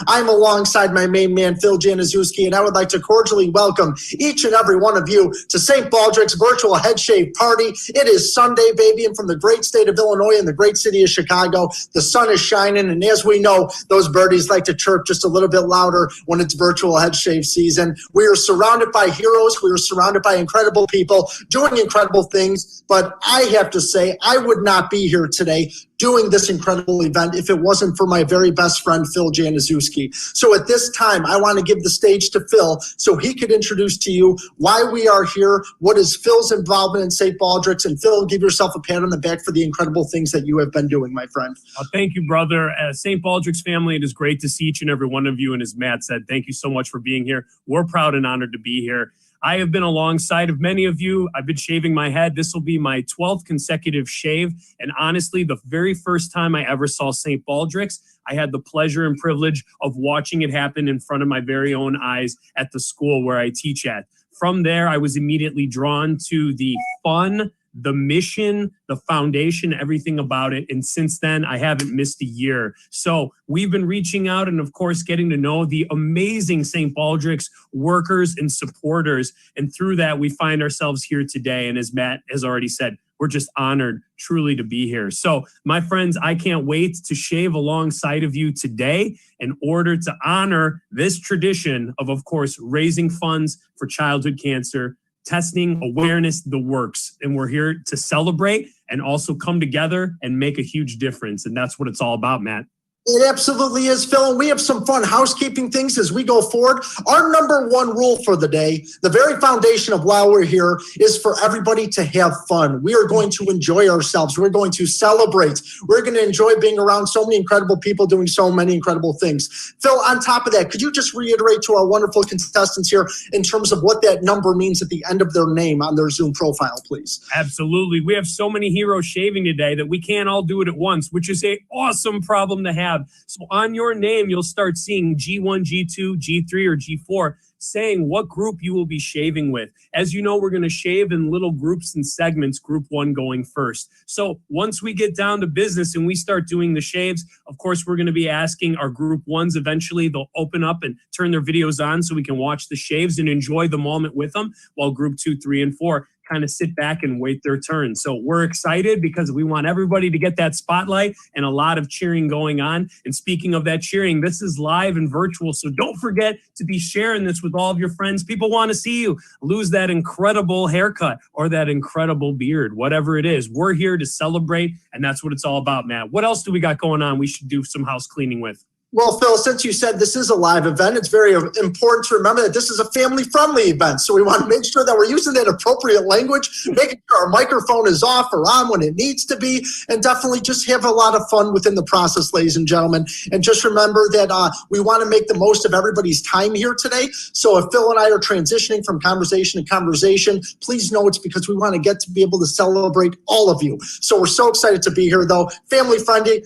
I'm alongside my main man, Phil Januszewski, and I would like to cordially welcome each and every one of you to St. Baldrick's virtual head shave party. It is Sunday, baby, and from the great state of Illinois and the great city of Chicago, the sun is shining, and as we know, those birdies like to chirp just a little bit louder when it's virtual head shave season. We are surrounded by heroes. We are surrounded by incredible people doing incredible things, but I have to say, I would not be here today doing this incredible event if it wasn't for my very best friend, Phil Januszewski. So at this time, I want to give the stage to Phil so he could introduce to you why we are here, what is Phil's involvement in St. Baldrick's, and Phil, give yourself a pat on the back for the incredible things that you have been doing, my friend. Thank you, brother. St. Baldrick's family, it is great to see each and every one of you, and as Matt said, thank you so much for being here. We're proud and honored to be here. I have been alongside of many of you. I've been shaving my head. This will be my 12th consecutive shave. And honestly, the very first time I ever saw St. Baldrick's, I had the pleasure and privilege of watching it happen in front of my very own eyes at the school where I teach at. From there, I was immediately drawn to the fun, the mission, the foundation, everything about it. And since then, I haven't missed a year. So we've been reaching out and, of course, getting to know the amazing St. Baldrick's workers and supporters. And through that, we find ourselves here today. And as Matt has already said, we're just honored truly to be here. So my friends, I can't wait to shave alongside of you today in order to honor this tradition of course, raising funds for childhood cancer, testing, awareness, the works. And we're here to celebrate and also come together and make a huge difference. And that's what it's all about, Matt. It absolutely is, Phil, and we have some fun housekeeping things as we go forward. Our number one rule for the day, the very foundation of why we're here, is for everybody to have fun. We are going to enjoy ourselves. We're going to celebrate. We're going to enjoy being around so many incredible people doing so many incredible things. Phil, on top of that, could you just reiterate to our wonderful contestants here in terms of what that number means at the end of their name on their Zoom profile, please? Absolutely. We have so many heroes shaving today that we can't all do it at once, which is an awesome problem to have. So on your name, you'll start seeing G1, G2, G3, or G4 saying what group you will be shaving with. As you know, we're going to shave in little groups and segments, group one going first. So once we get down to business and we start doing the shaves, of course, we're going to be asking our group ones eventually. They'll open up and turn their videos on so we can watch the shaves and enjoy the moment with them, while group 2, 3, and 4 kind of sit back and wait their turn. So we're excited because we want everybody to get that spotlight and a lot of cheering going on. And speaking of that cheering, this is live and virtual. So don't forget to be sharing this with all of your friends. People want to see you lose that incredible haircut or that incredible beard, whatever it is. We're here to celebrate, and that's what it's all about, Matt. What else do we got going on we should do some house cleaning with? Well, Phil, since you said this is a live event, it's very important to remember that this is a family-friendly event. So we want to make sure that we're using that appropriate language, making sure our microphone is off or on when it needs to be, and definitely just have a lot of fun within the process, ladies and gentlemen. And just remember that we want to make the most of everybody's time here today. So if Phil and I are transitioning from conversation to conversation, please know it's because we want to get to be able to celebrate all of you. So we're so excited to be here, though. Family-friendly,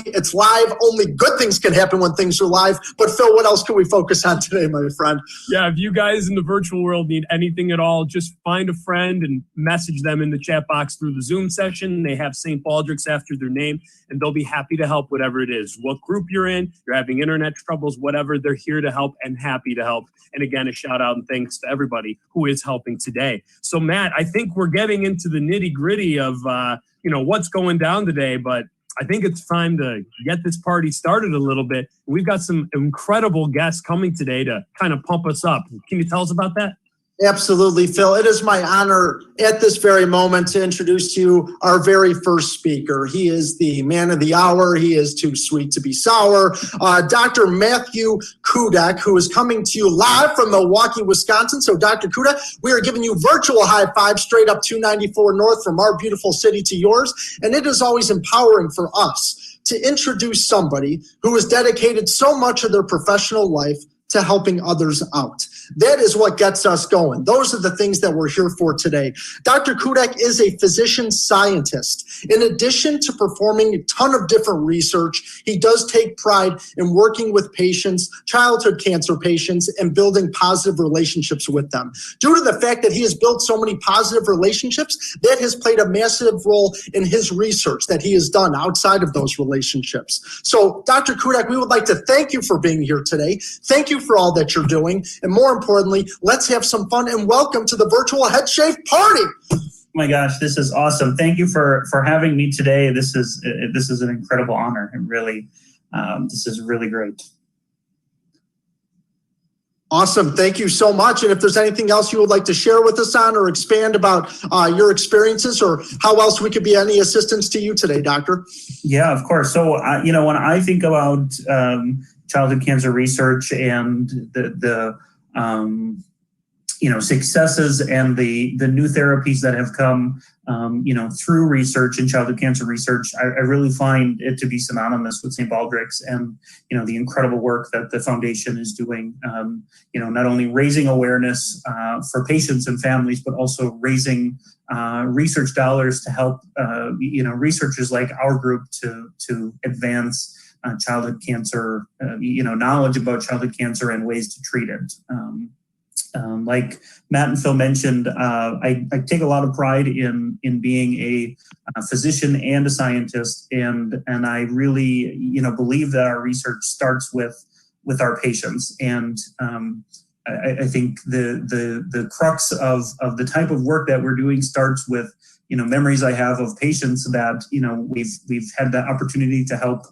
it's live. Only good things can happen when things are live. But Phil, what else can we focus on today, my friend? Yeah, if you guys in the virtual world need anything at all, just find a friend and message them in the chat box through the Zoom session. They have St. Baldrick's after their name, and they'll be happy to help whatever it is. What group you're in, you're having internet troubles, whatever, they're here to help and happy to help. And again, a shout out and thanks to everybody who is helping today. So Matt, I think we're getting into the nitty gritty of what's going down today, but I think it's time to get this party started a little bit. We've got some incredible guests coming today to kind of pump us up. Can you tell us about that? Absolutely, Phil. It is my honor at this very moment to introduce to you our very first speaker. He is the man of the hour. He is too sweet to be sour. Dr. Matthew Kudek, who is coming to you live from Milwaukee, Wisconsin. So, Dr. Kudek, we are giving you virtual high five straight up 294 North from our beautiful city to yours. And it is always empowering for us to introduce somebody who has dedicated so much of their professional life to helping others out. That is what gets us going. Those are the things that we're here for today. Dr. Kudak is a physician scientist. In addition to performing a ton of different research, he does take pride in working with patients, childhood cancer patients, and building positive relationships with them. Due to the fact that he has built so many positive relationships, that has played a massive role in his research that he has done outside of those relationships. So, Dr. Kudak, we would like to thank you for being here today. Thank you for all that you're doing. And more importantly, let's have some fun and welcome to the virtual head shave party. Oh my gosh, this is awesome. Thank you for having me today. This is an incredible honor. And really, this is really great. Awesome. Thank you so much. And if there's anything else you would like to share with us on or expand about your experiences or how else we could be any assistance to you today, Doctor. Yeah, of course. So, when I think about childhood cancer research and the successes and the new therapies that have come, through research and childhood cancer research, I really find it to be synonymous with St. Baldrick's and, the incredible work that the foundation is doing, not only raising awareness for patients and families, but also raising research dollars to help, researchers like our group to advance childhood cancer, knowledge about childhood cancer and ways to treat it. Like Matt and Phil mentioned, I take a lot of pride in being a physician and a scientist, and I really believe that our research starts with our patients. And I think the crux of the type of work that we're doing starts with memories I have of patients that we've had the opportunity to help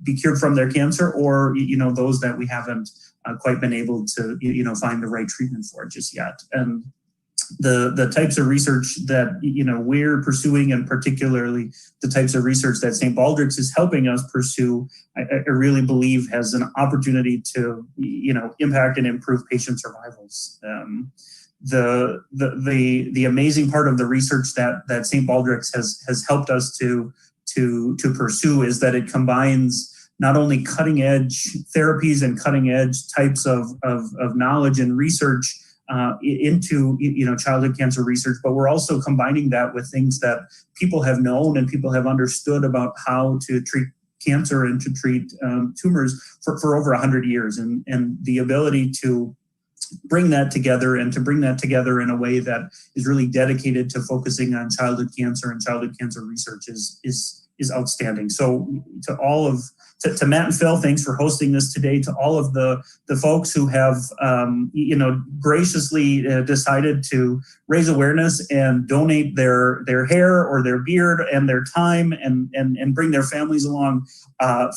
be cured from their cancer, or those that we haven't quite been able to find the right treatment for just yet. And the types of research that we're pursuing, and particularly the types of research that St. Baldrick's is helping us pursue, I really believe has an opportunity to impact and improve patient survivals. The amazing part of the research that St. Baldrick's has helped us to pursue is that it combines not only cutting edge therapies and cutting edge types of knowledge and research into childhood cancer research, but we're also combining that with things that people have known and people have understood about how to treat cancer and to treat tumors for over 100 years, and the ability to bring that together and to bring that together in a way that is really dedicated to focusing on childhood cancer and childhood cancer research is outstanding. So to Matt and Phil, thanks for hosting this today. To all of the folks who have graciously decided to raise awareness and donate their hair or their beard and their time and bring their families along,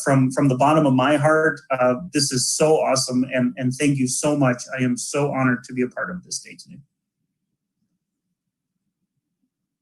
from the bottom of my heart, this is so awesome, and thank you so much. I am so honored to be a part of this day today.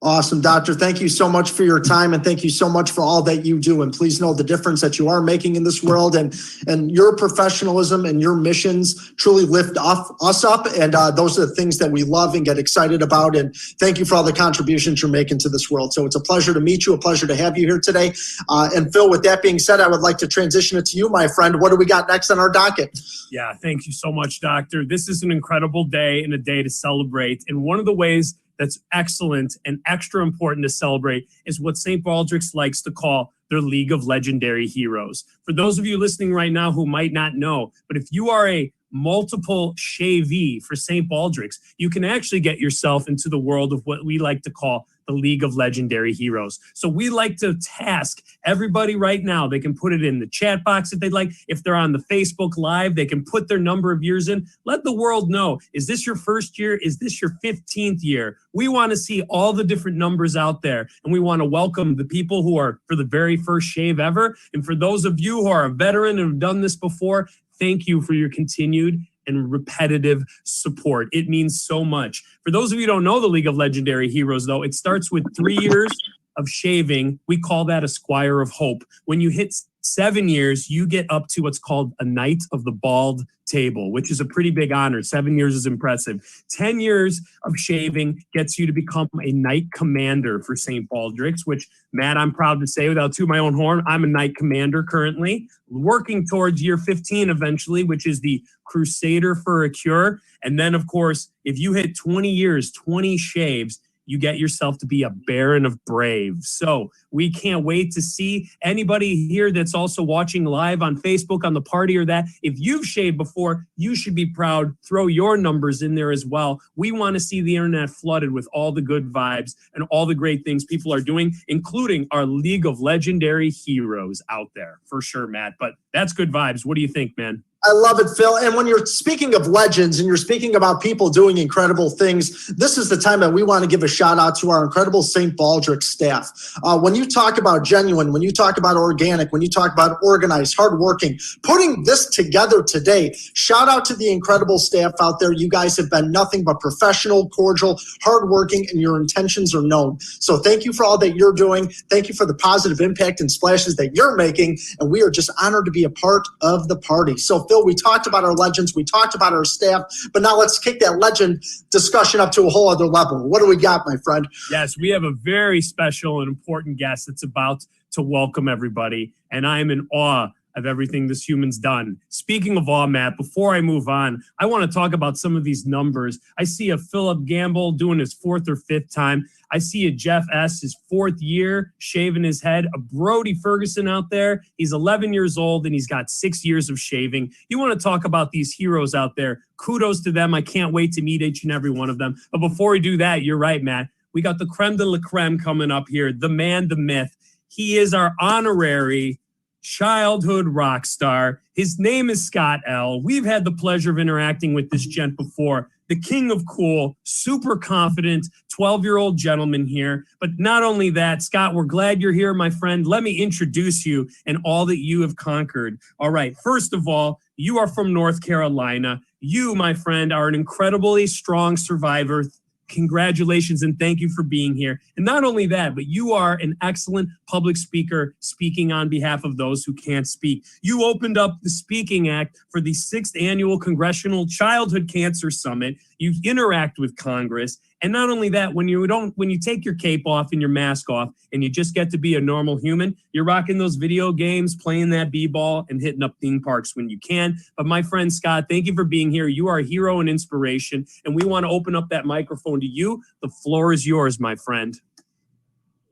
Awesome, Doctor. Thank you so much for your time, and thank you so much for all that you do. And please know the difference that you are making in this world, and your professionalism and your missions truly lift us up. And those are the things that we love and get excited about. And thank you for all the contributions you're making to this world. So it's a pleasure to meet you, a pleasure to have you here today. And Phil, with that being said, I would like to transition it to you, my friend. What do we got next on our docket? Yeah, thank you so much, Doctor. This is an incredible day and a day to celebrate. And one of the ways that's excellent and extra important to celebrate is what St. Baldrick's likes to call their League of Legendary Heroes. For those of you listening right now who might not know, but if you are a multiple shavee for St. Baldrick's, you can actually get yourself into the world of what we like to call the League of Legendary Heroes. So we like to task everybody right now. They can put it in the chat box if they'd like. If they're on the Facebook Live, they can put their number of years in. Let the world know, is this your first year? Is this your 15th year? We want to see all the different numbers out there, and we want to welcome the people who are for the very first shave ever. And for those of you who are a veteran and have done this before, thank you for your continued and repetitive support. It means so much. For those of you who don't know the League of Legendary Heroes, though, it starts with 3 years of shaving. We call that a Squire of Hope. When you hit 7 years, you get up to what's called a Knight of the Bald Table, which is a pretty big honor. 7 years is impressive. 10 years of shaving gets you to become a Knight Commander for St. Baldrick's, which, Matt, I'm proud to say, without tooting my own horn, I'm a Knight Commander currently, working towards year 15 eventually, which is the Crusader for a Cure. And then, of course, if you hit 20 years, 20 shaves, you get yourself to be a Baron of Brave. So we can't wait to see anybody here that's also watching live on Facebook on the party or that. If you've shaved before, you should be proud. Throw your numbers in there as well. We want to see the internet flooded with all the good vibes and all the great things people are doing, including our League of Legendary Heroes out there. For sure, Matt. But that's good vibes. What do you think, man? I love it, Phil. And when you're speaking of legends and you're speaking about people doing incredible things, this is the time that we want to give a shout out to our incredible St. Baldrick staff. When you talk about genuine, when you talk about organic, when you talk about organized, hardworking, putting this together today, shout out to the incredible staff out there. You guys have been nothing but professional, cordial, hardworking, and your intentions are known. So thank you for all that you're doing. Thank you for the positive impact and splashes that you're making. And we are just honored to be a part of the party. So Phil, we talked about our legends, we talked about our staff, but now let's kick that legend discussion up to a whole other level. What do we got, my friend? Yes, we have a very special and important guest that's about to welcome everybody, and I am in awe of everything this human's done. Speaking of awe, Matt, before I move on, I want to talk about some of these numbers. I see a Philip Gamble doing his 4th or 5th time. I see a Jeff S., his 4th year, shaving his head. A Brody Ferguson out there. He's 11 years old, and he's got 6 years of shaving. You want to talk about these heroes out there. Kudos to them. I can't wait to meet each and every one of them. But before we do that, you're right, Matt. We got the creme de la creme coming up here. The man, the myth. He is our honorary childhood rock star. His name is Scott L. We've had the pleasure of interacting with this gent before. The king of cool, super confident, 12-year-old gentleman here. But not only that, Scott, we're glad you're here, my friend. Let me introduce you and all that you have conquered. All right, first of all, you are from North Carolina. You, my friend, are an incredibly strong survivor. Congratulations and thank you for being here. And not only that, but you are an excellent public speaker speaking on behalf of those who can't speak. You opened up the Speaking Act for the 6th Annual Congressional Childhood Cancer Summit. You interact with Congress. And not only that, when you take your cape off and your mask off and you just get to be a normal human, you're rocking those video games, playing that b-ball and hitting up theme parks when you can. But my friend Scott, thank you for being here. You are a hero and inspiration. And we want to open up that microphone to you. The floor is yours, my friend.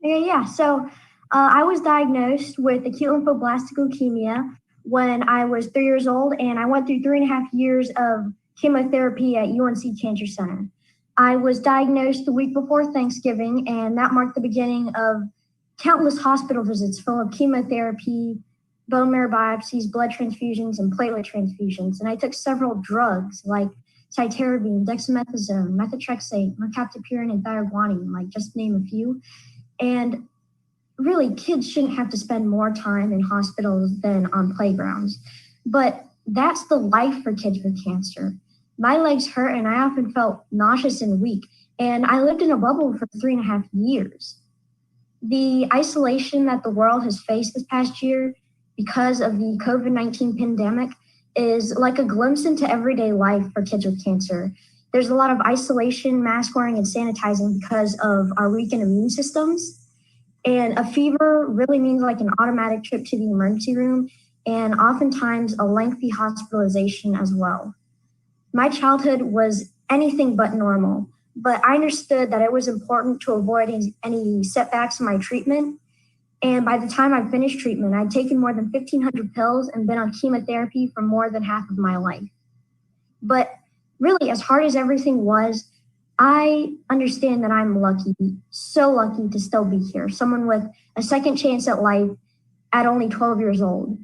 Yeah. So I was diagnosed with acute lymphoblastic leukemia when I was 3 years old, and I went through 3.5 years of chemotherapy at UNC Cancer Center. I was diagnosed the week before Thanksgiving, and that marked the beginning of countless hospital visits full of chemotherapy, bone marrow biopsies, blood transfusions, and platelet transfusions. And I took several drugs like cytarabine, dexamethasone, methotrexate, mercaptopurine, and thioguanine, like just to name a few. And really, kids shouldn't have to spend more time in hospitals than on playgrounds. But that's the life for kids with cancer. My legs hurt and I often felt nauseous and weak. And I lived in a bubble for 3.5 years. The isolation that the world has faced this past year because of the COVID-19 pandemic is like a glimpse into everyday life for kids with cancer. There's a lot of isolation, mask wearing, and sanitizing because of our weakened immune systems. And a fever really means like an automatic trip to the emergency room and oftentimes a lengthy hospitalization as well. My childhood was anything but normal, but I understood that it was important to avoid any setbacks in my treatment. And by the time I finished treatment, I'd taken more than 1,500 pills and been on chemotherapy for more than half of my life. But really, as hard as everything was, I understand that I'm lucky, so lucky to still be here, someone with a second chance at life at only 12 years old.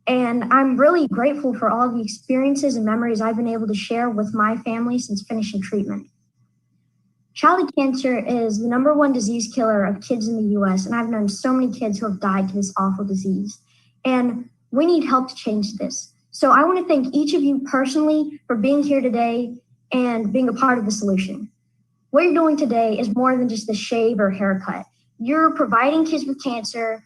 And I'm really grateful for all the experiences and memories I've been able to share with my family since finishing treatment. Childhood cancer is the #1 disease killer of kids in the US, and I've known so many kids who have died to this awful disease. And we need help to change this. So I want to thank each of you personally for being here today and being a part of the solution. What you're doing today is more than just a shave or haircut. You're providing kids with cancer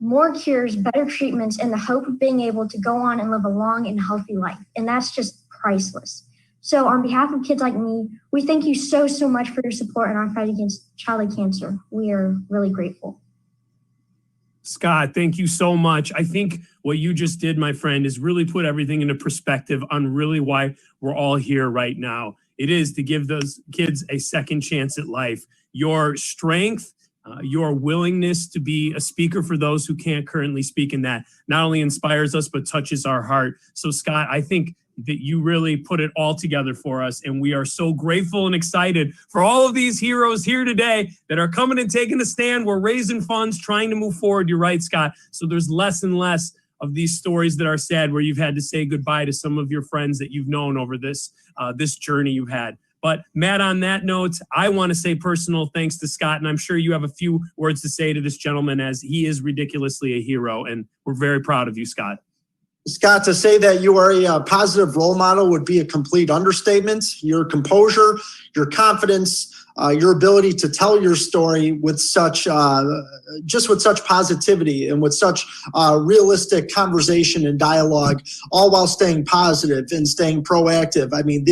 more cures, better treatments, and the hope of being able to go on and live a long and healthy life. And that's just priceless. So on behalf of kids like me, we thank you so, so much for your support in our fight against childhood cancer. We are really grateful. Scott, thank you so much. I think what you just did, my friend, is really put everything into perspective on really why we're all here right now. It is to give those kids a second chance at life. Your strength, your willingness to be a speaker for those who can't currently speak in that not only inspires us, but touches our heart. So Scott, I think that you really put it all together for us. And we are so grateful and excited for all of these heroes here today that are coming and taking a stand. We're raising funds, trying to move forward. You're right, Scott. So there's less and less of these stories that are sad where you've had to say goodbye to some of your friends that you've known over this journey you've had. But Matt, on that note, I want to say personal thanks to Scott, and I'm sure you have a few words to say to this gentleman as he is ridiculously a hero, and we're very proud of you, Scott. Scott, to say that you are a positive role model would be a complete understatement. Your composure, your confidence, your ability to tell your story with such, just with such positivity and with such realistic conversation and dialogue, all while staying positive and staying proactive. I mean,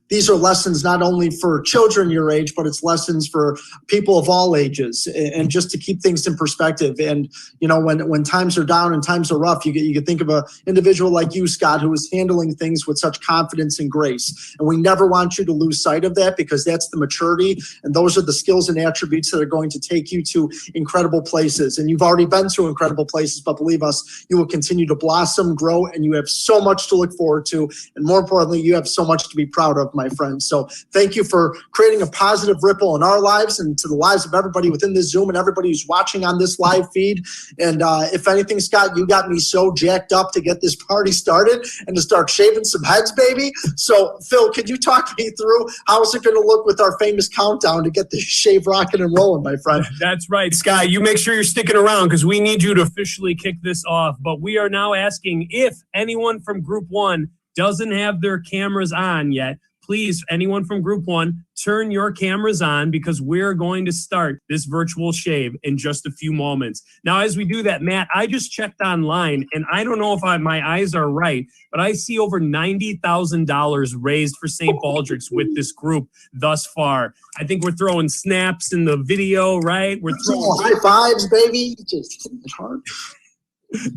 these are lessons not only for children your age, but it's lessons for people of all ages, and just to keep things in perspective. And, you know, when times are down and times are rough, you can think of an individual like you, Scott, who is handling things with such confidence and grace. And we never want you to lose sight of that, because that's the maturity, and those are the skills and attributes that are going to take you to incredible places. And you've already been to incredible places, but believe us, you will continue to blossom, grow, and you have so much to look forward to. And more importantly, you have so much to be proud of, my friend. So thank you for creating a positive ripple in our lives and to the lives of everybody within this Zoom and everybody who's watching on this live feed. And if anything, Scott, you got me so jacked up to get this party started and to start shaving some heads, baby. So Phil, could you talk me through how is it going to look with our famous countdown to get this shave rocking and rolling, my friend? That's right, Scott. You make sure you're sticking around because we need you to officially kick this off. But we are now asking if anyone from Group 1 doesn't have their cameras on yet, please, anyone from Group 1, turn your cameras on because we're going to start this virtual shave in just a few moments. Now, as we do that, Matt, I just checked online, and I don't know if my eyes are right, but I see over $90,000 raised for St. Baldrick's with this group thus far. I think we're throwing snaps in the video, right? We're throwing high fives, baby. Just hitting it hard.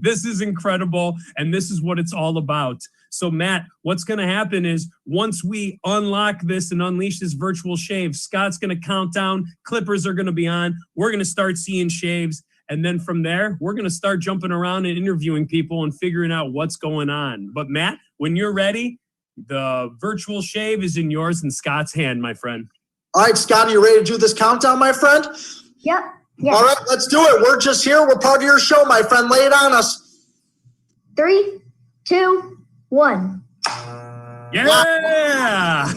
This is incredible, and this is what it's all about. So, Matt, what's going to happen is once we unlock this and unleash this virtual shave, Scott's going to count down, clippers are going to be on, we're going to start seeing shaves, and then from there, we're going to start jumping around and interviewing people and figuring out what's going on. But, Matt, when you're ready, the virtual shave is in yours and Scott's hand, my friend. All right, Scott, are you ready to do this countdown, my friend? Yep. All right, let's do it. We're just here. We're part of your show, my friend. Lay it on us. 3, 2, 1. Yeah!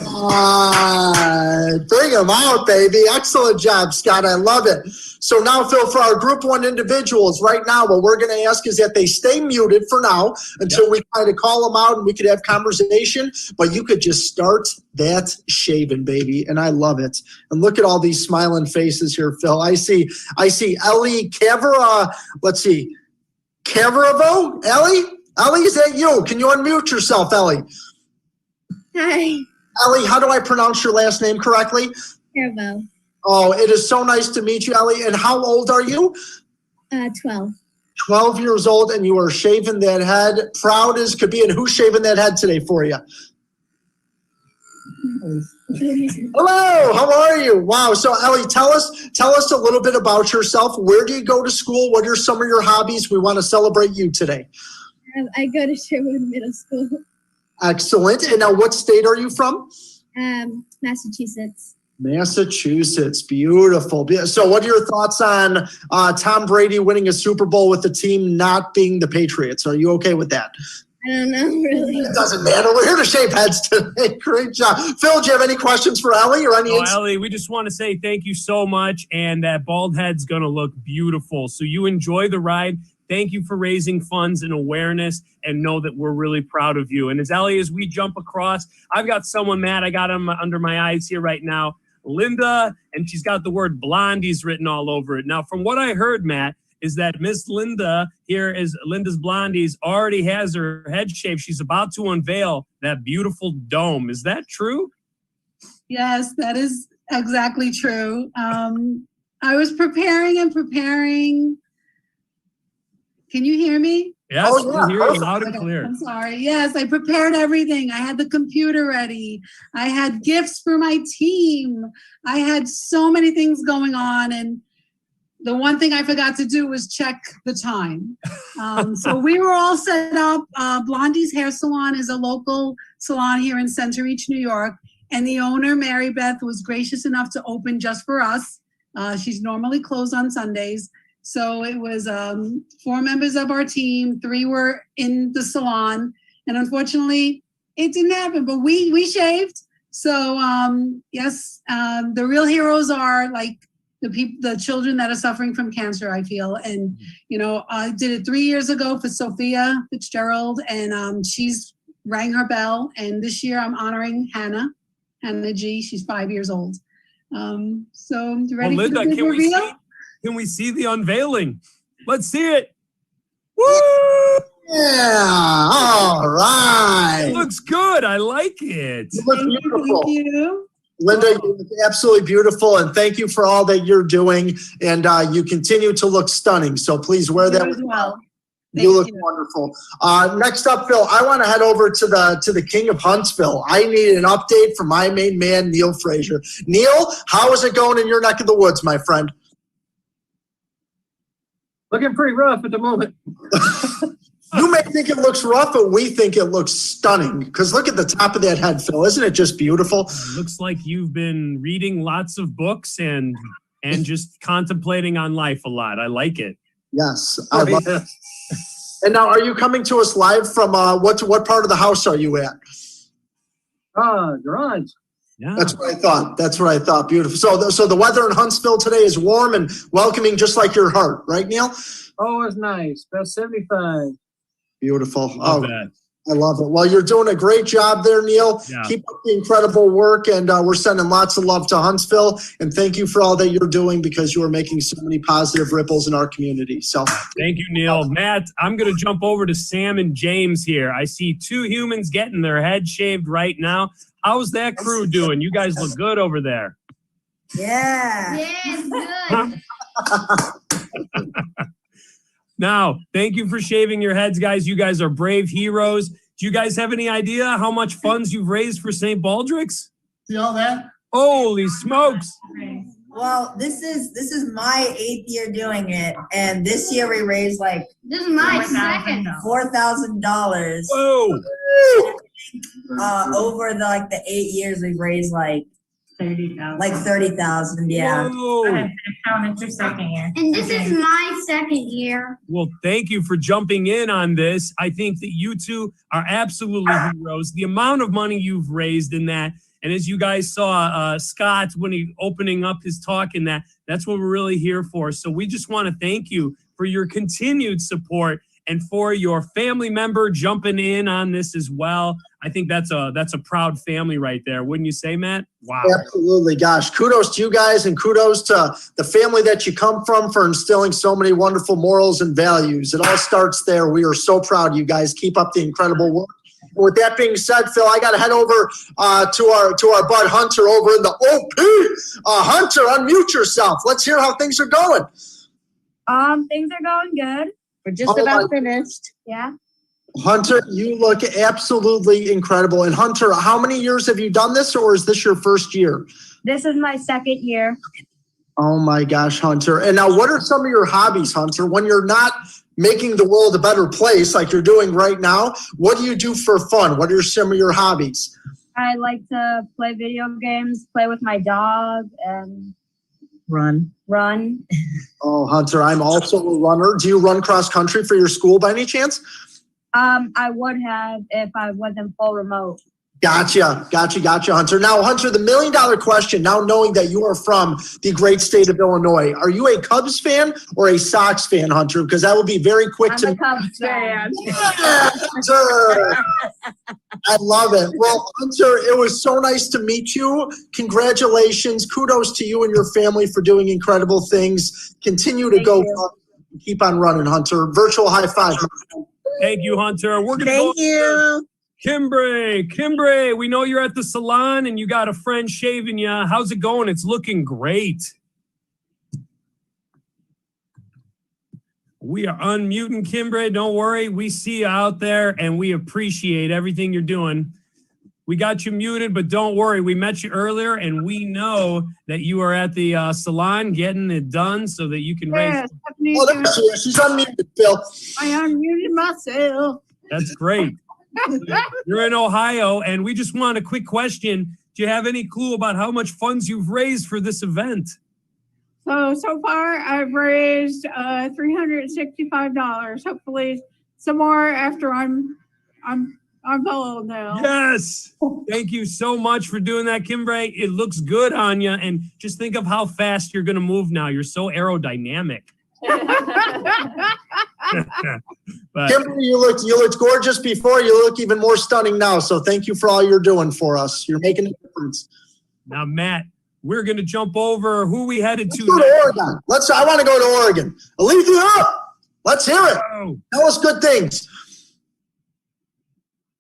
Bring them out, baby. Excellent job, Scott. I love it. So now, Phil, for our Group 1 individuals right now, what we're going to ask is that they stay muted for now until we try to call them out and we could have conversation. But you could just start that shaving, baby. And I love it. And look at all these smiling faces here, Phil. I see Ellie Cavera. Let's see. Caveravo? Ellie, is that you? Can you unmute yourself, Ellie? Hi. Ellie, how do I pronounce your last name correctly? Carvo. Oh, it is so nice to meet you, Ellie. And how old are you? 12. 12 years old, and you are shaving that head. Proud as could be. And who's shaving that head today for you? Hello, how are you? Wow. So Ellie, tell us a little bit about yourself. Where do you go to school? What are some of your hobbies? We want to celebrate you today. I go to Sherwood Middle School. Excellent. And now what state are you from? Massachusetts. Massachusetts. Beautiful. So what are your thoughts on Tom Brady winning a Super Bowl with the team not being the Patriots? Are you okay with that? I don't know, really. It doesn't matter. We're here to shave heads today. Great job. Phil, do you have any questions for Ellie or any? Ellie, we just want to say thank you so much. And that bald head's going to look beautiful. So you enjoy the ride. Thank you for raising funds and awareness, and know that we're really proud of you. And as Ellie, as we jump across, I've got someone, Matt, I got him under my eyes here right now, Linda, and she's got the word blondies written all over it. Now, from what I heard, Matt, is that Miss Linda here is Linda's Blondies already has her head shaved. She's about to unveil that beautiful dome. Is that true? Yes, that is exactly true. I was preparing and preparing. Can you hear me? Yes, Oh, yeah. we hear you loud and Okay, clear. I'm sorry. Yes, I prepared everything. I had the computer ready. I had gifts for my team. I had so many things going on. And the one thing I forgot to do was check the time. So we were all set up. Blondie's Hair Salon is a local salon here in Center Reach, New York. And the owner, Mary Beth, was gracious enough to open just for us. She's normally closed on Sundays. So it was 4 members of our team, 3 were in the salon, and unfortunately it didn't happen, but we shaved. So yes, the real heroes are like the children that are suffering from cancer, I feel. And, you know, I did it 3 years ago for Sophia Fitzgerald, and she's rang her bell. And this year I'm honoring Hannah G. She's 5 years old. So you ready Linda, for the big reveal? Can we see the unveiling? Let's see it. Woo! Yeah, all right. It looks good. I like it. You look beautiful. Thank you. Linda, you look absolutely beautiful, and thank you for all that you're doing. And you continue to look stunning. So please wear that You as well. You look Thank you. wonderful. Next up, Phil, I want to head over to the King of Huntsville. I need an update from my main man, Neil Frazier. Neil, how is it going in your neck of the woods, my friend? Looking pretty rough at the moment. You may think it looks rough, but we think it looks stunning. Because look at the top of that head, Phil. Isn't it just beautiful? Looks like you've been reading lots of books and just contemplating on life a lot. I like it. Yes, I love it. And now, are you coming to us live from what part of the house are you at? Garage. Yeah. That's what I thought. That's what I thought. Beautiful. So the weather in Huntsville today is warm and welcoming, just like your heart, right, Neil? Oh, it's nice. About 75. Beautiful. Love that. I love it. Well, you're doing a great job there, Neil. Yeah. Keep up the incredible work, and we're sending lots of love to Huntsville. And thank you for all that you're doing, because you are making so many positive ripples in our community. So Thank you, Neil. Matt, I'm going to jump over to Sam and James here. I see 2 humans getting their head shaved right now. How's that crew doing? You guys look good over there. Yeah. Yes, good. Now, thank you for shaving your heads, guys. You guys are brave heroes. Do you guys have any idea how much funds you've raised for St. Baldrick's? See all that? Holy smokes. Well, this is my 8th year doing it, and this year we raised like This is my second. $4,000. Whoa. Over the 8 years we've raised like 30,000. like 30,000. Yeah. Whoa. It's your second year. And this is my second year. Well, thank you for jumping in on this. I think that you two are absolutely heroes. The amount of money you've raised in that, and as you guys saw, Scott, when he opening up his talk in that's what we're really here for. So we just want to thank you for your continued support and for your family member jumping in on this as well. I think that's a proud family right there. Wouldn't you say, Matt? Wow. absolutely, gosh, kudos to you guys, and kudos to the family that you come from for instilling so many wonderful morals and values. It all starts there. We are so proud of you guys. Keep up the incredible work. With that being said, Phil, I got to head over to our bud Hunter over in the OP. Hunter, unmute yourself. Let's hear how things are going. Things are going good. We're just about finished. Yeah. Hunter, you look absolutely incredible. And Hunter, how many years have you done this, or is this your first year? This is my second year. Oh my gosh, Hunter. And now what are some of your hobbies, Hunter? When you're not making the world a better place like you're doing right now, what do you do for fun? What are some of your hobbies? I like to play video games, play with my dog, and Run. Oh, Hunter, I'm also a runner. Do you run cross country for your school by any chance? I would have if I wasn't full remote. Gotcha, Hunter. Now, Hunter, the $1 million question, now knowing that you are from the great state of Illinois, are you a Cubs fan or a Sox fan, Hunter? Because that will be very quick I'm to... a Cubs fan. Yeah, Hunter. I love it. Well, Hunter, it was so nice to meet you. Congratulations. Kudos to you and your family for doing incredible things. Continue to Thank go you. Keep on running, Hunter. Virtual high five. Thank you, Hunter. We're gonna Thank go. you. Kimbre, we know you're at the salon and you got a friend shaving you. How's it going? It's looking great. We are unmuting Kimbre. Don't worry. We see you out there and we appreciate everything you're doing. We got you muted, but don't worry. We met you earlier and we know that you are at the salon getting it done so that you can raise. Oh, there she is. She's unmuted, Phil. I unmuted myself. That's great. You're in Ohio, and we just want a quick question. Do you have any clue about how much funds you've raised for this event? So far I've raised $365. Hopefully some more after I'm old now. Yes. Thank you so much for doing that, Kimbre. It looks good on you, and just think of how fast you're going to move now. You're so aerodynamic. But, Kimberly, you looked gorgeous before. You look even more stunning now. So thank you for all you're doing for us. You're making a difference. now, Matt, we're going to jump over. Who we headed Let's to? go to Oregon. I want to go to Oregon. Alethea, let's hear it. Oh, Tell us good things.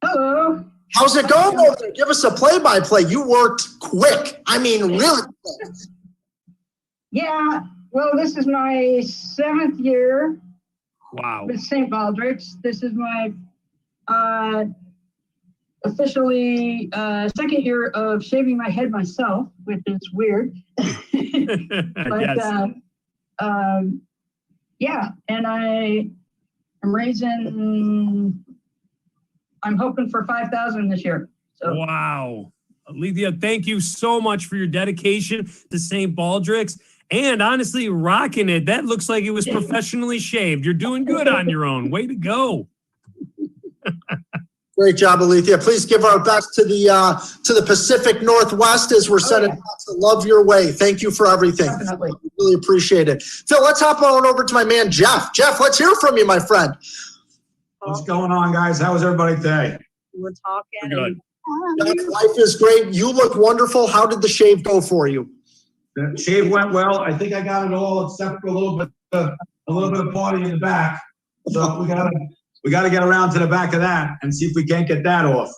Hello. How's it going over there? Give us a play-by-play. You worked quick. I mean, really quick. Yeah, well, this is my 7th year wow. with St. Baldrick's. This is my officially 2nd year of shaving my head myself, which is weird. But Yes. yeah, and I am raising, I'm hoping for 5,000 this year. So Wow. Alethea, thank you so much for your dedication to St. Baldrick's and honestly rocking it. That looks like it was professionally shaved. You're doing good on your own. Way to go. Great job, Alethea. Please give our best to the Pacific Northwest as we're sending lots of love your way. Thank you for everything. definitely. Really appreciate it. Phil, let's hop on over to my man, Jeff. Jeff, let's hear from you, my friend. What's going on, guys? How is everybody today? We're talking. We're good. Jeff, life is great. You look wonderful. How did the shave go for you? The shave went well. I think I got it all except for a little bit of party in the back. So we gotta get around to the back of that and see if we can't get that off.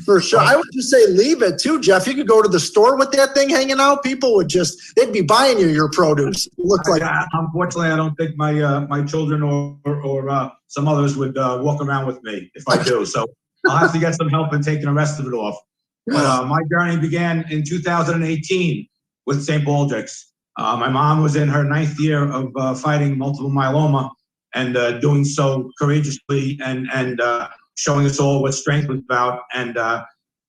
For sure. I would just say leave it too, Jeff. You could go to the store with that thing hanging out. People would they'd be buying you your produce. It looked like. Unfortunately, I don't think my children or some others would walk around with me if I do. So I'll have to get some help in taking the rest of it off. But my journey began in 2018 with St. Baldrick's. My mom was in her 9th year of fighting multiple myeloma and doing so courageously and showing us all what strength was about. And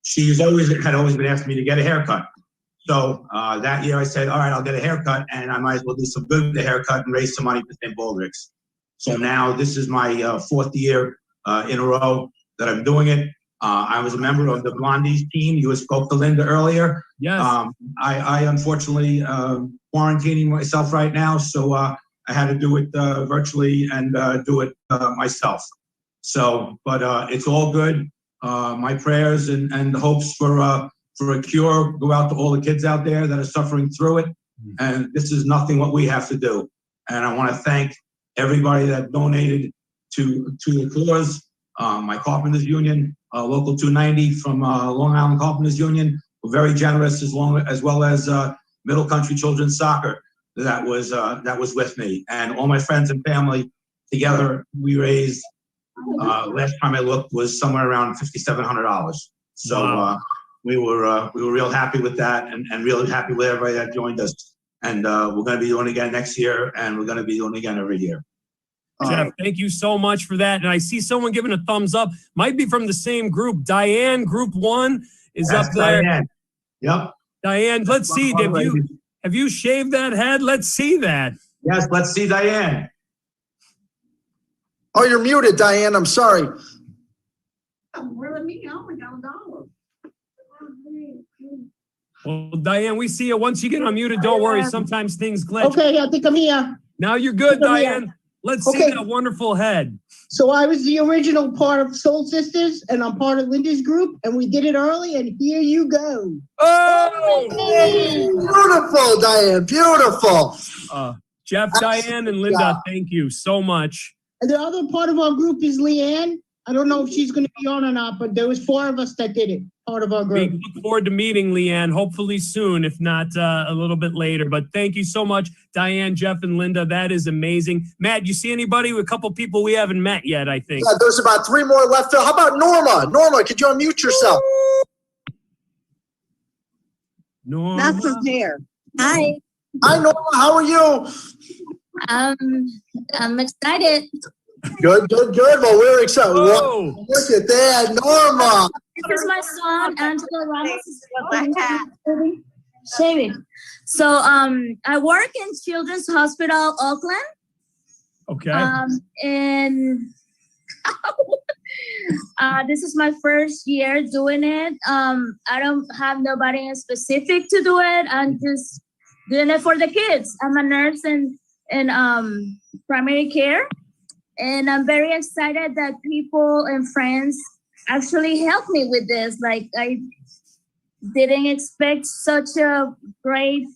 she had always been asking me to get a haircut. So that year I said, all right, I'll get a haircut and I might as well do some good with the haircut and raise some money for St. Baldrick's. So now this is my 4th year in a row that I'm doing it. I was a member of the Blondies team. You spoke to Linda earlier. Yes. I unfortunately quarantining myself right now, so I had to do it virtually and do it myself. So, but it's all good. My prayers and hopes for a cure go out to all the kids out there that are suffering through it. And this is nothing what we have to do. And I want to thank everybody that donated to the cause. My Carpenters Union, Local 290 from Long Island Carpenters Union, were very generous, as well as Middle Country Children's Soccer that was with me, and all my friends and family together. We raised last time I looked was somewhere around $5,700. So Wow. we were real happy with that, and really happy with everybody that joined us. And we're going to be doing it again next year, and we're going to be doing it again every year. Jeff, thank you so much for that. And I see someone giving a thumbs up. Might be from the same group. Diane, group 1, is That's up there. Diane. Yep. Diane, let's see. Have you shaved that head? Let's see that. Yes, let's see Diane. Oh, you're muted, Diane. I'm sorry. Well, Diane, we see you. Once you get unmuted, don't worry. Sometimes things glitch. Okay, I think I'm here. Now you're good, I'm here. Diane. Let's see Okay. that wonderful head. So I was the original part of Soul Sisters, and I'm part of Linda's group, and we did it early, and here you go. Oh! Beautiful, Diane. Beautiful. Jeff, Diane, and Linda, thank you so much. And the other part of our group is Leanne. I don't know if she's going to be on or not, but there was 4 of us that did it, part of our We group. look forward to meeting Leanne, hopefully soon, if not a little bit later. But thank you so much, Diane, Jeff, and Linda. That is amazing. Matt, you see anybody? A couple people we haven't met yet, I think. Yeah, there's about 3 more left. How about Norma? Norma, could you unmute yourself? Norma. That's her hair. Hi. Hi, Norma. How are you? I'm excited. Good. Well, we're excited. Whoa. Look at that, Norma. This is my son, Angela Ramos. Shaving. So I work in Children's Hospital, Oakland. Okay. And this is my first year doing it. I don't have nobody in specific to do it. I'm just doing it for the kids. I'm a nurse in primary care. And I'm very excited that people and friends actually helped me with this. Like, I didn't expect such a great,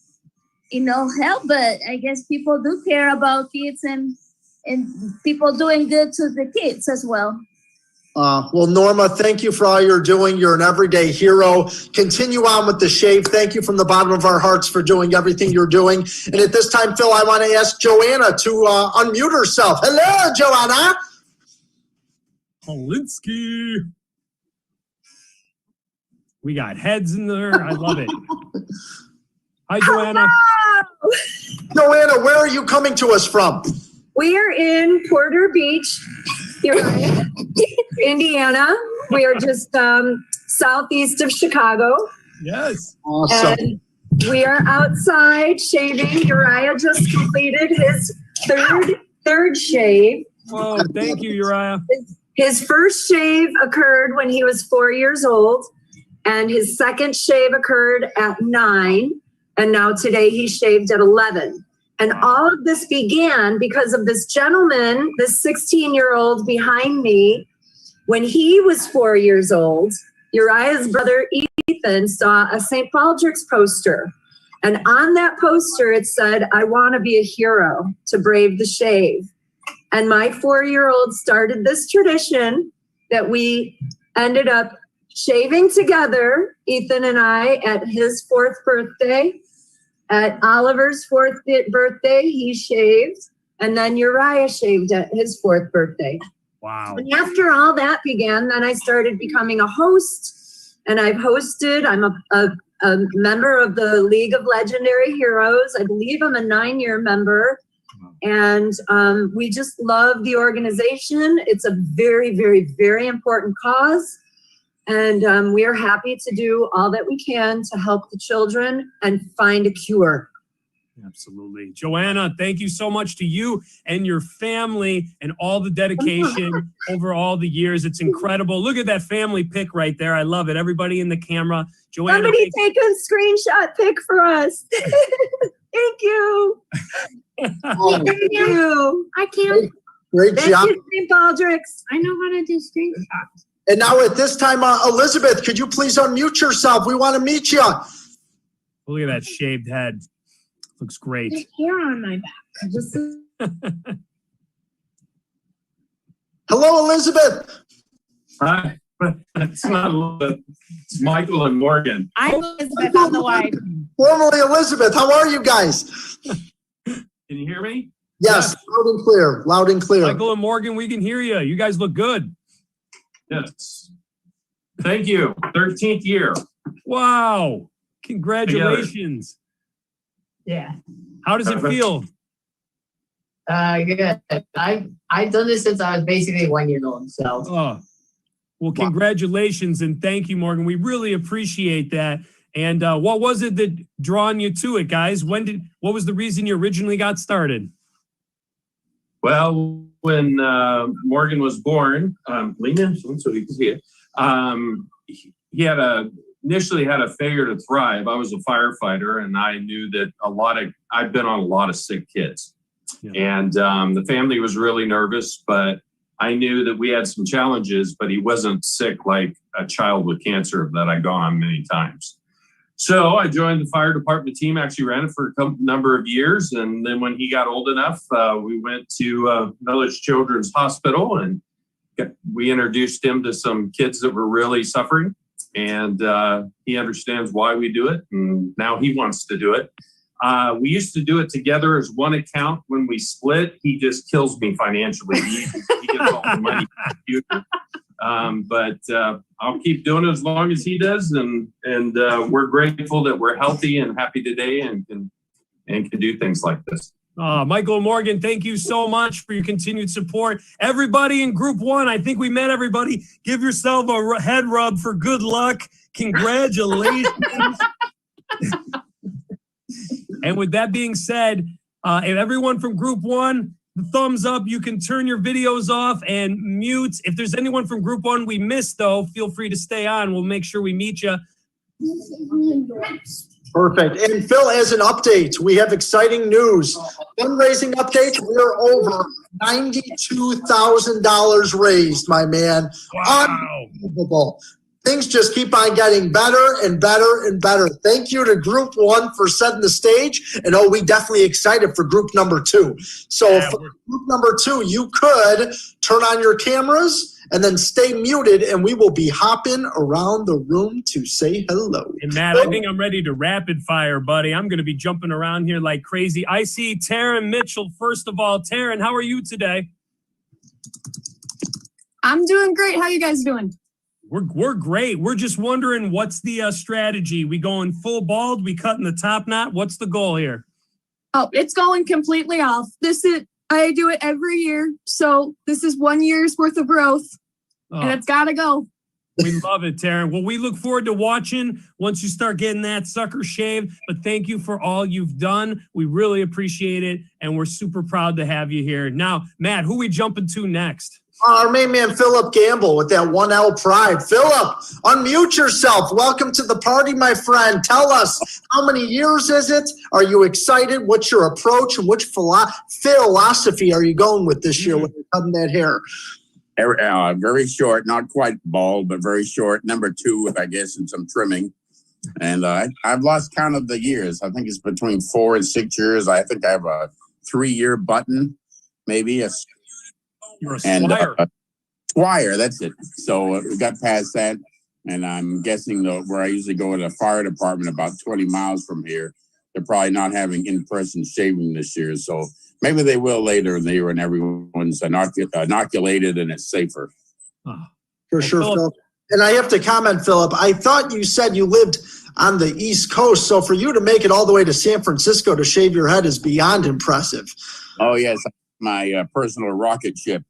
help, but I guess people do care about kids and people doing good to the kids as well. Well, Norma, thank you for all you're doing. You're an everyday hero. Continue on with the shave. Thank you from the bottom of our hearts for doing everything you're doing. And at this time, Phil, I want to ask Joanna to unmute herself. Hello, Joanna. Polinsky. We got heads in there. I love it. Hi, Joanna. Joanna, where are you coming to us from? We are in Porter Beach, Indiana. We are just southeast of Chicago. Yes. Awesome. And we are outside shaving. Uriah just completed his third shave. Whoa, thank you, Uriah. His first shave occurred when he was 4 years old, and his second shave occurred at 9, and now today he shaved at 11. And all of this began because of this gentleman, this 16-year-old behind me. When he was 4 years old, Uriah's brother Ethan saw a St. Baldrick's poster. And on that poster, it said, "I want to be a hero to brave the shave." And my 4-year-old started this tradition that we ended up shaving together, Ethan and I, at his 4th birthday. At Oliver's 4th birthday, he shaved, and then Uriah shaved at his 4th birthday. Wow. And after all that began, then I started becoming a host, and I've hosted. I'm a member of the League of Legendary Heroes. I believe I'm a 9-year member, and we just love the organization. It's a very, very, very important cause. And we are happy to do all that we can to help the children and find a cure. Absolutely. Joanna, thank you so much to you and your family and all the dedication over all the years. It's incredible. Look at that family pic right there. I love it. Everybody in the camera. Joanna, somebody take a screenshot pic for us. Thank you. Thank you. I can't. Great Thank job. you, St. Baldrick's. I know how to do screenshots. And now at this time, Elizabeth, could you please unmute yourself? We want to meet you. look at that shaved head. Looks great. There's hair on my back. Hello, Elizabeth. Hi. It's not Elizabeth. It's Michael and Morgan. I'm Elizabeth. I'm the wife. Formerly Elizabeth. How are you guys? Can you hear me? Yes, loud and clear. Loud and clear. Michael and Morgan, we can hear you. You guys look good. Yes. Thank you. 13th year. Wow. Congratulations. Yeah. How does it feel? Good. I've done this since I was basically 1 year old. So. Oh. Well, congratulations and thank you, Morgan. We really appreciate that. And what was it that drawn you to it, guys? What was the reason you originally got started? Well, when Morgan was born, Lena, so you can see it. He initially had a failure to thrive. I was a firefighter, and I knew that I've been on a lot of sick kids. Yeah. And the family was really nervous, but I knew that we had some challenges, but he wasn't sick like a child with cancer that I'd gone on many times. So I joined the fire department team, actually ran it for a number of years. And then when he got old enough, we went to Village Children's Hospital and we introduced him to some kids that were really suffering. And he understands why we do it. And now he wants to do it. We used to do it together as one account. When we split, he just kills me financially. He gets all the money. But I'll keep doing it as long as he does. And we're grateful that we're healthy and happy today and can do things like this. Michael and Morgan, thank you so much for your continued support. Everybody in Group 1, I think we met everybody. Give yourself a head rub for good luck. Congratulations. And with that being said, if everyone from Group 1, the thumbs up, you can turn your videos off and mute. If there's anyone from Group 1 we missed, though, feel free to stay on. We'll make sure we meet you. Perfect. And Phil, as an update, we have exciting news. Fundraising update, we're over $92,000 raised, my man. Wow. Unbelievable. Things just keep on getting better and better and better. Thank you to Group 1 for setting the stage. And we definitely excited for Group number 2. So for Group number 2, you could turn on your cameras and then stay muted, and we will be hopping around the room to say hello. And Matt, I think I'm ready to rapid fire, buddy. I'm going to be jumping around here like crazy. I see Taryn Mitchell. First of all, Taryn, how are you today? I'm doing great. How you guys doing? We're great. We're just wondering, what's the strategy? We going full bald? We cutting the top knot? What's the goal here? Oh, it's going completely off. I do it every year. So this is 1 year's worth of growth and it's got to go. We love it, Taryn. Well, we look forward to watching once you start getting that sucker shaved. But thank you for all you've done. We really appreciate it. And we're super proud to have you here. Now, Matt, who we jumping to next? Our main man, Philip Gamble, with that 1L pride. Philip, unmute yourself. Welcome to the party, my friend. Tell us, how many years is it? Are you excited? What's your approach? And which philosophy are you going with this year when you're cutting that hair? Very short, not quite bald, but very short. Number 2, I guess, and some trimming. And I've lost count of the years. I think it's between 4 and 6 years. I think I have a 3-year button, maybe. You're a squire. Squire, that's it. So we got past that, and I'm guessing where I usually go to the fire department about 20 miles from here, they're probably not having in-person shaving this year. So maybe they will later in the year when everyone's inoculated and it's safer. For sure, Philip. And I have to comment, Philip, I thought you said you lived on the East Coast. So for you to make it all the way to San Francisco to shave your head is beyond impressive. Oh, yes. My personal rocket ship.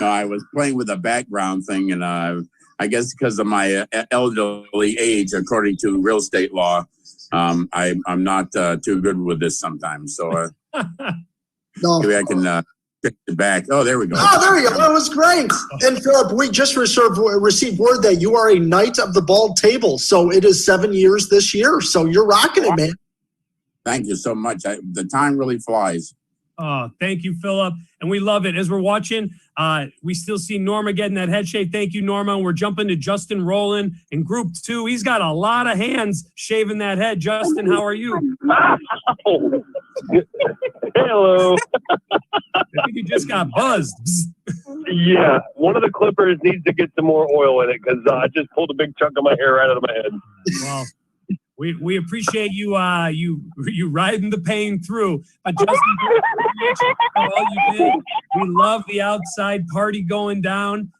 I was playing with a background thing, and I guess because of my elderly age, according to real estate law, I'm not too good with this sometimes. So maybe I can pick it back. Oh, there we go. Oh, there you go. That was great. And Philip, we just received word that you are a Knight of the Bald Table. So it is 7 years this year. So you're rocking it, man. Thank you so much. The time really flies. Thank you, Philip. And we love it. As we're watching, we still see Norma getting that head shave. Thank you, Norma. And we're jumping to Justin Rowland in Group 2. He's got a lot of hands shaving that head. Justin, how are you? Hello. I think you just got buzzed. Yeah, one of the clippers needs to get some more oil in it because I just pulled a big chunk of my hair right out of my head. Well, we appreciate you you riding the pain through. Justin, all you did. We love the outside party going down.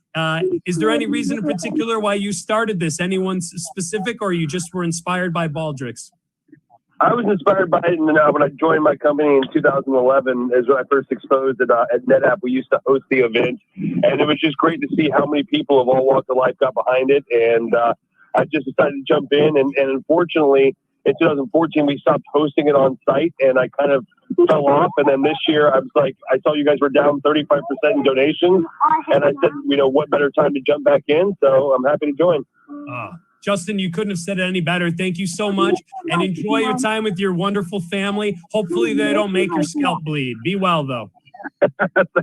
Is there any reason in particular why you started this? Anyone specific, or you just were inspired by Baldrick's? I was inspired by it when I joined my company in 2011 is when I first exposed it at NetApp. We used to host the event, and it was just great to see how many people of all walks of life got behind it. And I just decided to jump in, and unfortunately, in 2014, we stopped hosting it on site, and I kind of fell off. And then this year, I was like, I saw you guys were down 35% in donations, and I said, what better time to jump back in? So I'm happy to join. Justin, you couldn't have said it any better. Thank you so much, and enjoy your time with your wonderful family. Hopefully they don't make your scalp bleed. Be well, though.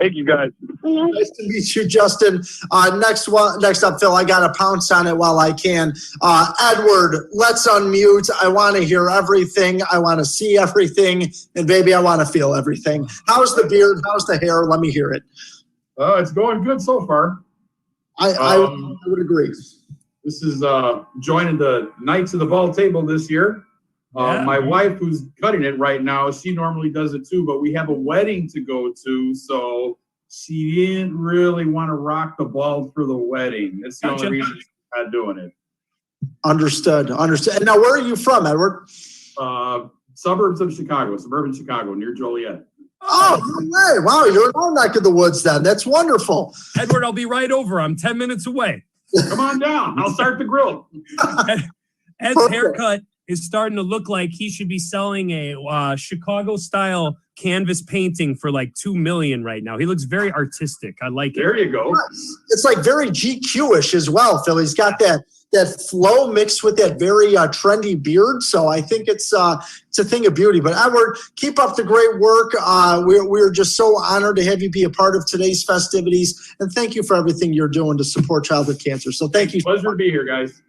Thank you, guys. Nice to meet you, Justin. Next up, Phil, I got to pounce on it while I can. Edward, let's unmute. I want to hear everything. I want to see everything. And baby, I want to feel everything. How's the beard? How's the hair? Let me hear it. It's going good so far. I would agree. This is joining the Knights of the Ball table this year. My wife, who's cutting it right now, she normally does it too, but we have a wedding to go to, so she didn't really want to rock the ball for the wedding. That's the only reason she's not doing it. Understood. And now, where are you from, Edward? Suburbs of Chicago, suburban Chicago, near Joliet. Oh, no way. Wow, you're in our neck of the woods then. That's wonderful. Edward, I'll be right over. I'm 10 minutes away. Come on down. I'll start the grill. Ed's haircut is starting to look like he should be selling a Chicago-style canvas painting for like $2 million right now. He looks very artistic. I like it. There you go. It's like very GQ-ish as well, Phil. He's got that flow mixed with that very trendy beard. So I think it's a thing of beauty. But Edward, keep up the great work. We're just so honored to have you be a part of today's festivities. And thank you for everything you're doing to support childhood cancer. So thank you. Pleasure to be here, guys.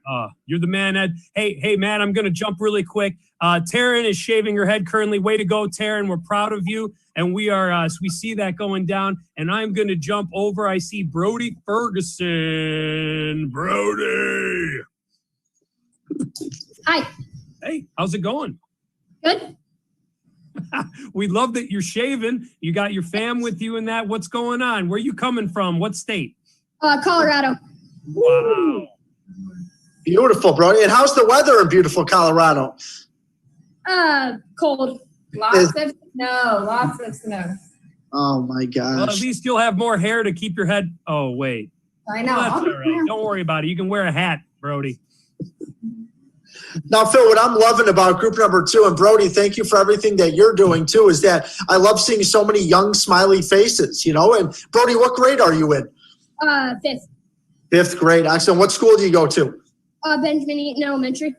You're the man, Ed. Hey, Matt, I'm going to jump really quick. Taryn is shaving her head currently. Way to go, Taryn. We're proud of you. And we see that going down. And I'm going to jump over. I see Brody Ferguson. Brody. Hi. Hey, how's it going? Good. We love that you're shaving. You got your fam with you and that. What's going on? Where are you coming from? What state? Colorado. Wow. Beautiful, Brody. And how's the weather in beautiful Colorado? Cold. Lots of snow. Oh my gosh. Well, at least you'll have more hair to keep your head. Oh, wait. I know. Well, that's all right. Don't worry about it. You can wear a hat, Brody. Now, Phil, what I'm loving about group number 2, and Brody, thank you for everything that you're doing too, is that I love seeing so many young, smiley faces, you know? And Brody, what grade are you in? 5th. 5th grade. Excellent. What school do you go to? Benjamin Eaton Elementary.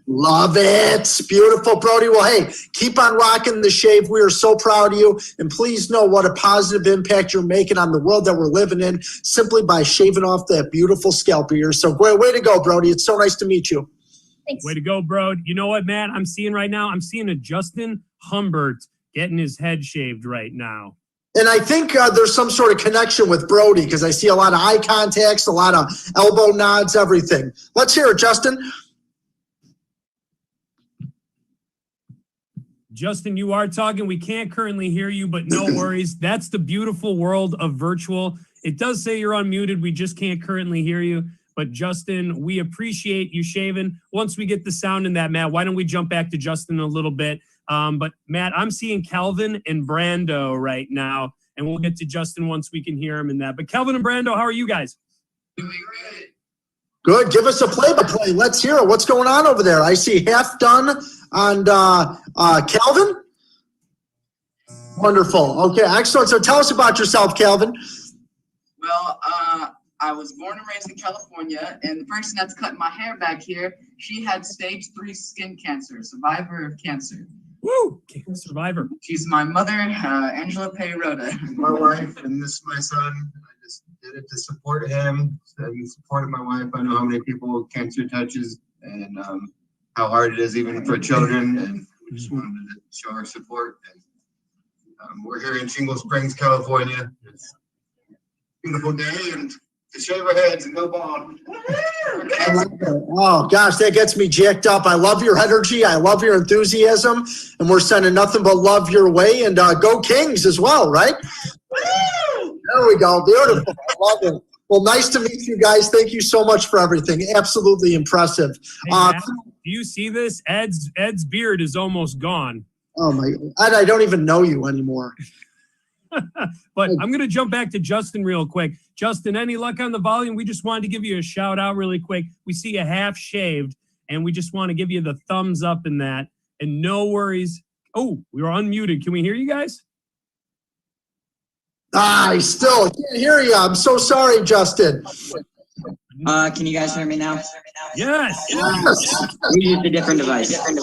Love it. Beautiful, Brody. Well, hey, keep on rocking the shave. We are so proud of you. And please know what a positive impact you're making on the world that we're living in simply by shaving off that beautiful scalp of yours. So way to go, Brody. It's so nice to meet you. Thanks. Way to go, bro. You know what, man? I'm seeing a Justin Humbert getting his head shaved right now. And I think there's some sort of connection with Brody because I see a lot of eye contacts, a lot of elbow nods, everything. Let's hear it, Justin. Justin, you are talking. We can't currently hear you, but no worries. That's the beautiful world of virtual. It does say you're unmuted. We just can't currently hear you. But Justin, we appreciate you shaving. Once we get the sound in that, Matt, why don't we jump back to Justin a little bit? But Matt, I'm seeing Calvin and Brando right now, and we'll get to Justin once we can hear him in that. But Calvin and Brando, how are you guys? Good. Give us a play-by-play. Let's hear it. What's going on over there? I see half done on Calvin. Wonderful. Okay, excellent. So tell us about yourself, Calvin. Well, I was born and raised in California, and the person that's cutting my hair back here, she had stage 3 skin cancer, survivor of cancer. Woo! Survivor. She's my mother, Angela Peyrota. My wife, and this is my son. I just did it to support him and supported my wife. I know how many people cancer touches and how hard it is even for children, and we just wanted to show our support. And we're here in Shingle Springs, California. It's a beautiful day, and to shave our heads and go bald. Oh gosh, that gets me jacked up. I love your energy. I love your enthusiasm, and we're sending nothing but love your way. And go Kings as well, right? There we go. Beautiful. I love it. Well, nice to meet you guys. Thank you so much for everything. Absolutely impressive. Hey, Matt, do you see this? Ed's beard is almost gone. Oh my! I don't even know you anymore. But I'm going to jump back to Justin real quick. Justin, any luck on the volume? We just wanted to give you a shout out really quick. We see you half shaved, and we just want to give you the thumbs up in that. And no worries. Oh, we were unmuted. Can we hear you guys? I still can't hear you. I'm so sorry, Justin. Can you guys hear me now? Yes. We used a different device. And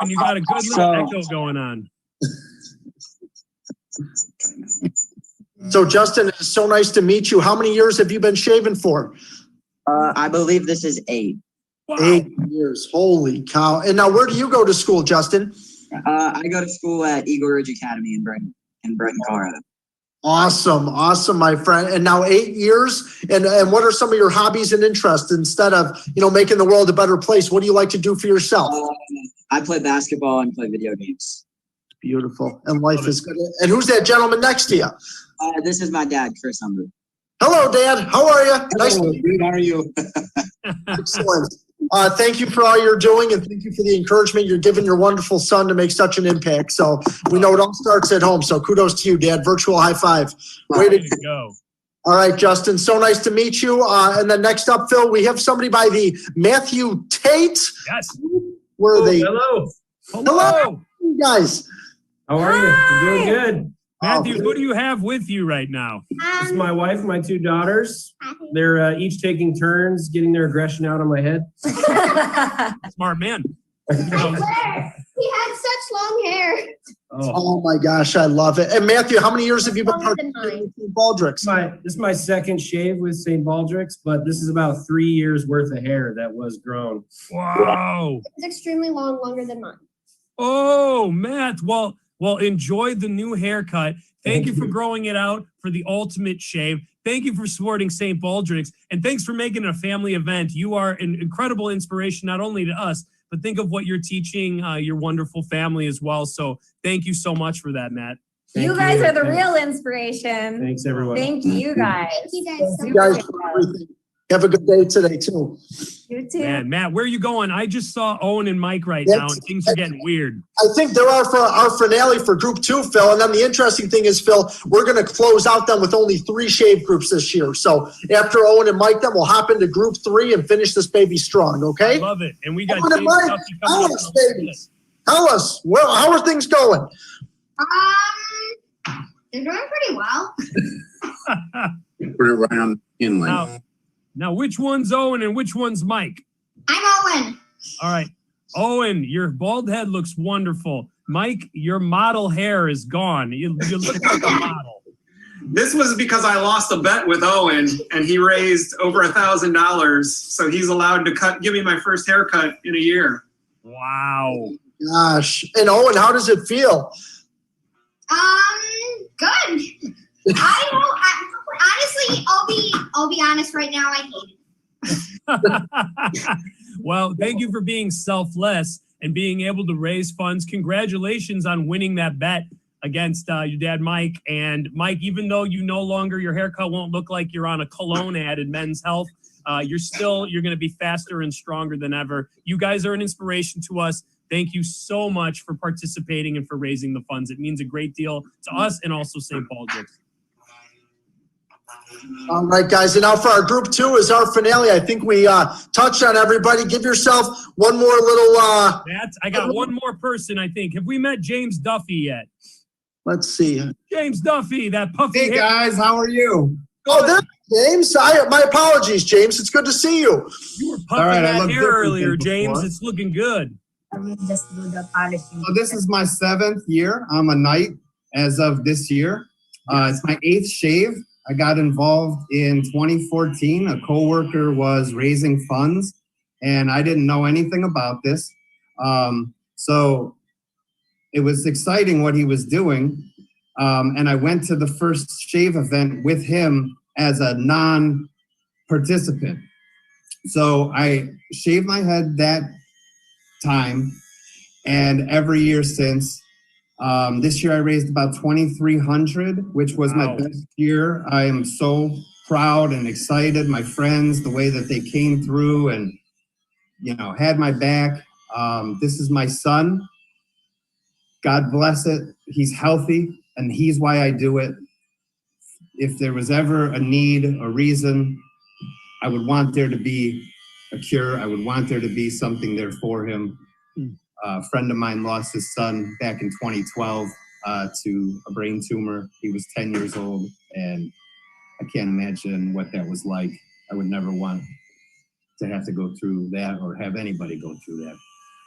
you got a good little echo going on. So Justin, it's so nice to meet you. How many years have you been shaving for? I believe this is 8. Wow. 8 years. Holy cow. And now where do you go to school, Justin? I go to school at Eagle Ridge Academy in Brighton, Colorado. Awesome. Awesome, my friend. And now 8 years. And what are some of your hobbies and interests instead of, making the world a better place? What do you like to do for yourself? I play basketball and play video games. Beautiful. And life is good. And who's that gentleman next to you? This is my dad, Chris Humber. Hello, Dad. How are you? Nice to meet you. How are you? Excellent. Thank you for all you're doing, and thank you for the encouragement you're giving your wonderful son to make such an impact. So we know it all starts at home. So kudos to you, Dad. Virtual high five. Way to go. All right, Justin. So nice to meet you. And then next up, Phil, we have somebody by the Matthew Tate. Yes. Where are they? Hello. Hello, you guys. How are you? You're doing good. Matthew, who do you have with you right now? This is my wife and my 2 daughters. They're each taking turns getting their aggression out on my head. Smart man. He had such long hair. Oh my gosh, I love it. And Matthew, how many years have you been participating in Baldrick's? This is my second shave with St. Baldrick's, but this is about 3 years worth of hair that was grown. Wow. It's extremely long, longer than mine. Oh, Matt. Well, enjoy the new haircut. Thank you for growing it out for the ultimate shave. Thank you for supporting St. Baldrick's. And thanks for making it a family event. You are an incredible inspiration, not only to us, but think of what you're teaching your wonderful family as well. So thank you so much for that, Matt. You guys are the real inspiration. Thanks, everyone. Thank you guys. Thank you guys so You guys much. for everything. Have a good day today, too. You too. Man, Matt, where are you going? I just saw Owen and Mike right now, and things are getting weird. I think there are for our finale for group 2, Phil. And then the interesting thing is, Phil, we're going to close out them with only 3 shave groups this year. So after Owen and Mike, then we'll hop into group 3 and finish this baby strong, okay? I love it. And we got Owen and James Mike, Duffy tell coming us, up. babies. Tell us, how are things going? They're doing pretty well. Put it right on the inlay. Now, which one's Owen and which one's Mike? I'm Owen. All right. Owen, your bald head looks wonderful. Mike, your model hair is gone. You look like a model. This was because I lost a bet with Owen, and he raised over $1,000, so he's allowed to give me my first haircut in a year. Wow. Gosh. And Owen, how does it feel? Good. Honestly, I'll be honest right now. I hate it. Well, thank you for being selfless and being able to raise funds. Congratulations on winning that bet against your dad, Mike. And Mike, even though your haircut won't look like you're on a cologne ad in Men's Health, you're going to be faster and stronger than ever. You guys are an inspiration to us. Thank you so much for participating and for raising the funds. It means a great deal to us and also St. Baldrick's. All right, guys. And now for our group 2 is our finale. I think we touched on everybody. Give yourself one more little... Matt, I got one more person, I think. Have we met James Duffy yet? Let's see. James Duffy, that puffy Hey, hair. guys. How are you? Oh, there's James. My apologies, James. It's good to see you. You were puffing I that looked hair different earlier, than James. before. It's looking good. Just do the polishing. So this is my 7th year. I'm a knight as of this year. It's my 8th shave. I got involved in 2014. A coworker was raising funds, and I didn't know anything about this. So it was exciting what he was doing. And I went to the first shave event with him as a non-participant. So I shaved my head that time, and every year since. This year I raised about $2,300, which was my best year. I am so proud and excited. My friends, the way that they came through and, had my back. This is my son. God bless it. He's healthy, and he's why I do it. If there was ever a need, a reason, I would want there to be a cure. I would want there to be something there for him. A friend of mine lost his son back in 2012 to a brain tumor. He was 10 years old, and I can't imagine what that was like. I would never want to have to go through that or have anybody go through that.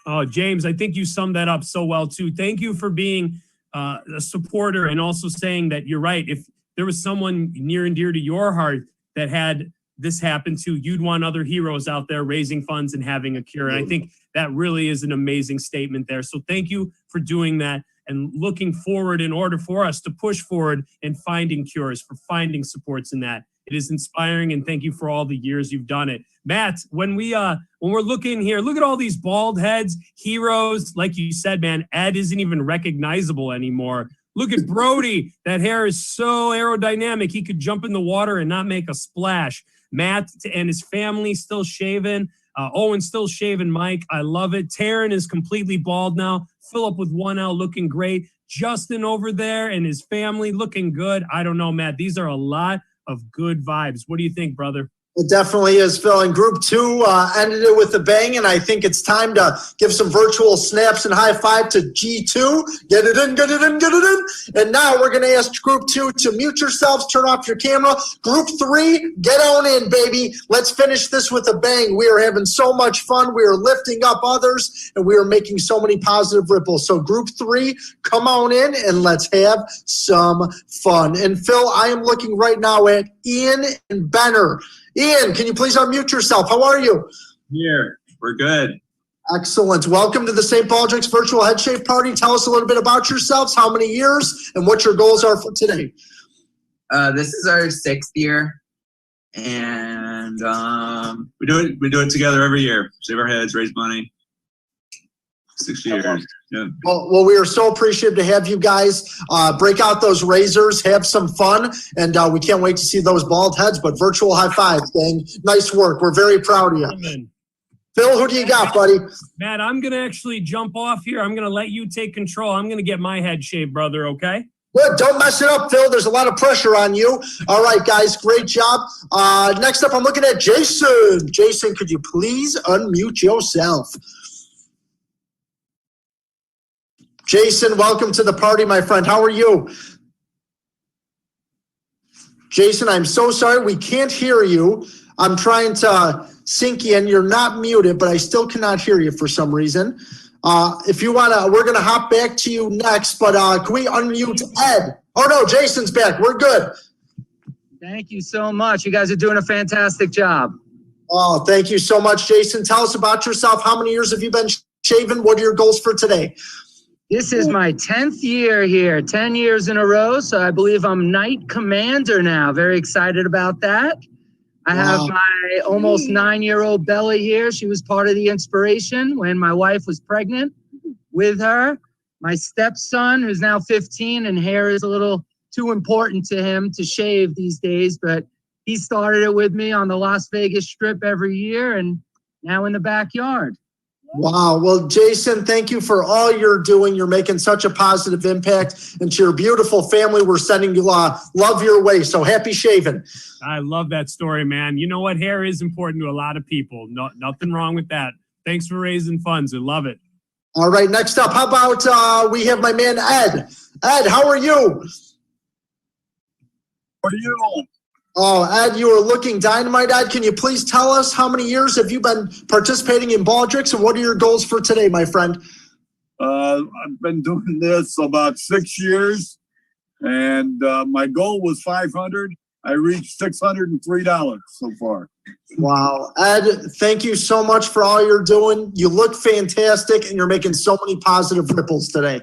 Oh, James, I think you summed that up so well, too. Thank you for being a supporter and also saying that you're right. If there was someone near and dear to your heart that had this happen to, you'd want other heroes out there raising funds and having a cure. And I think that really is an amazing statement there. So thank you for doing that and looking forward in order for us to push forward and finding cures, for finding supports in that. It is inspiring, and thank you for all the years you've done it. Matt, when we're looking here, look at all these bald heads, heroes. Like you said, man, Ed isn't even recognizable anymore. Look at Brody. That hair is so aerodynamic. He could jump in the water and not make a splash. Matt and his family still shaven. Owen still shaving. Mike, I love it. Taryn is completely bald now. Philip with 1L looking great. Justin over there and his family looking good. I don't know, Matt. These are a lot of good vibes. What do you think, brother? It definitely is, Phil. And Group 2 ended it with a bang, and I think it's time to give some virtual snaps and high five to G2. Get it in, get it in, get it in. And now we're going to ask Group 2 to mute yourselves, turn off your camera. Group 3, get on in, baby. Let's finish this with a bang. We are having so much fun. We are lifting up others, and we are making so many positive ripples. So Group 3, come on in, and let's have some fun. And Phil, I am looking right now at Ian and Benner. Ian, can you please unmute yourself? How are you? Here, we're good. Excellent. Welcome to the St. Baldrick's virtual head shave party. Tell us a little bit about yourselves, how many years, and what your goals are for today. This is our 6th year, and we do it together every year. Shave our heads, raise money. 6 years. Yeah. Well, we are so appreciative to have you guys break out those razors, have some fun, and we can't wait to see those bald heads. But virtual high fives, gang. Nice work. We're very proud of you. Amen. Phil, who do you got, buddy? Matt, I'm going to actually jump off here. I'm going to let you take control. I'm going to get my head shaved, brother, okay? Good. Don't mess it up, Phil. There's a lot of pressure on you. All right, guys. Great job. Next up, I'm looking at Jason. Jason, could you please unmute yourself? Jason, welcome to the party, my friend. How are you? Jason, I'm so sorry. We can't hear you. I'm trying to sync you in. You're not muted, but I still cannot hear you for some reason. If you want to, we're going to hop back to you next, but can we unmute Ed? Oh, no, Jason's back. We're good. Thank you so much. You guys are doing a fantastic job. Oh, thank you so much, Jason. Tell us about yourself. How many years have you been shaving? What are your goals for today? This is my 10th year here, 10 years in a row. So I believe I'm Knight Commander now. Very excited about that. I have my almost 9-year-old Bella here. She was part of the inspiration when my wife was pregnant with her. My stepson, who's now 15, and hair is a little too important to him to shave these days, but he started it with me on the Las Vegas Strip every year and now in the backyard. Wow. Well, Jason, thank you for all you're doing. You're making such a positive impact. And to your beautiful family, we're sending you love your way. So happy shaving. I love that story, man. You know what? Hair is important to a lot of people. Nothing wrong with that. Thanks for raising funds. I love it. All right. Next up, how about we have my man, Ed. Ed, how are you? How are you? Oh, Ed, you are looking dynamite. Ed, can you please tell us how many years have you been participating in Baldrick's, and what are your goals for today, my friend? I've been doing this about 6 years, and my goal was 500. I reached $603 so far. Wow. Ed, thank you so much for all you're doing. You look fantastic, and you're making so many positive ripples today.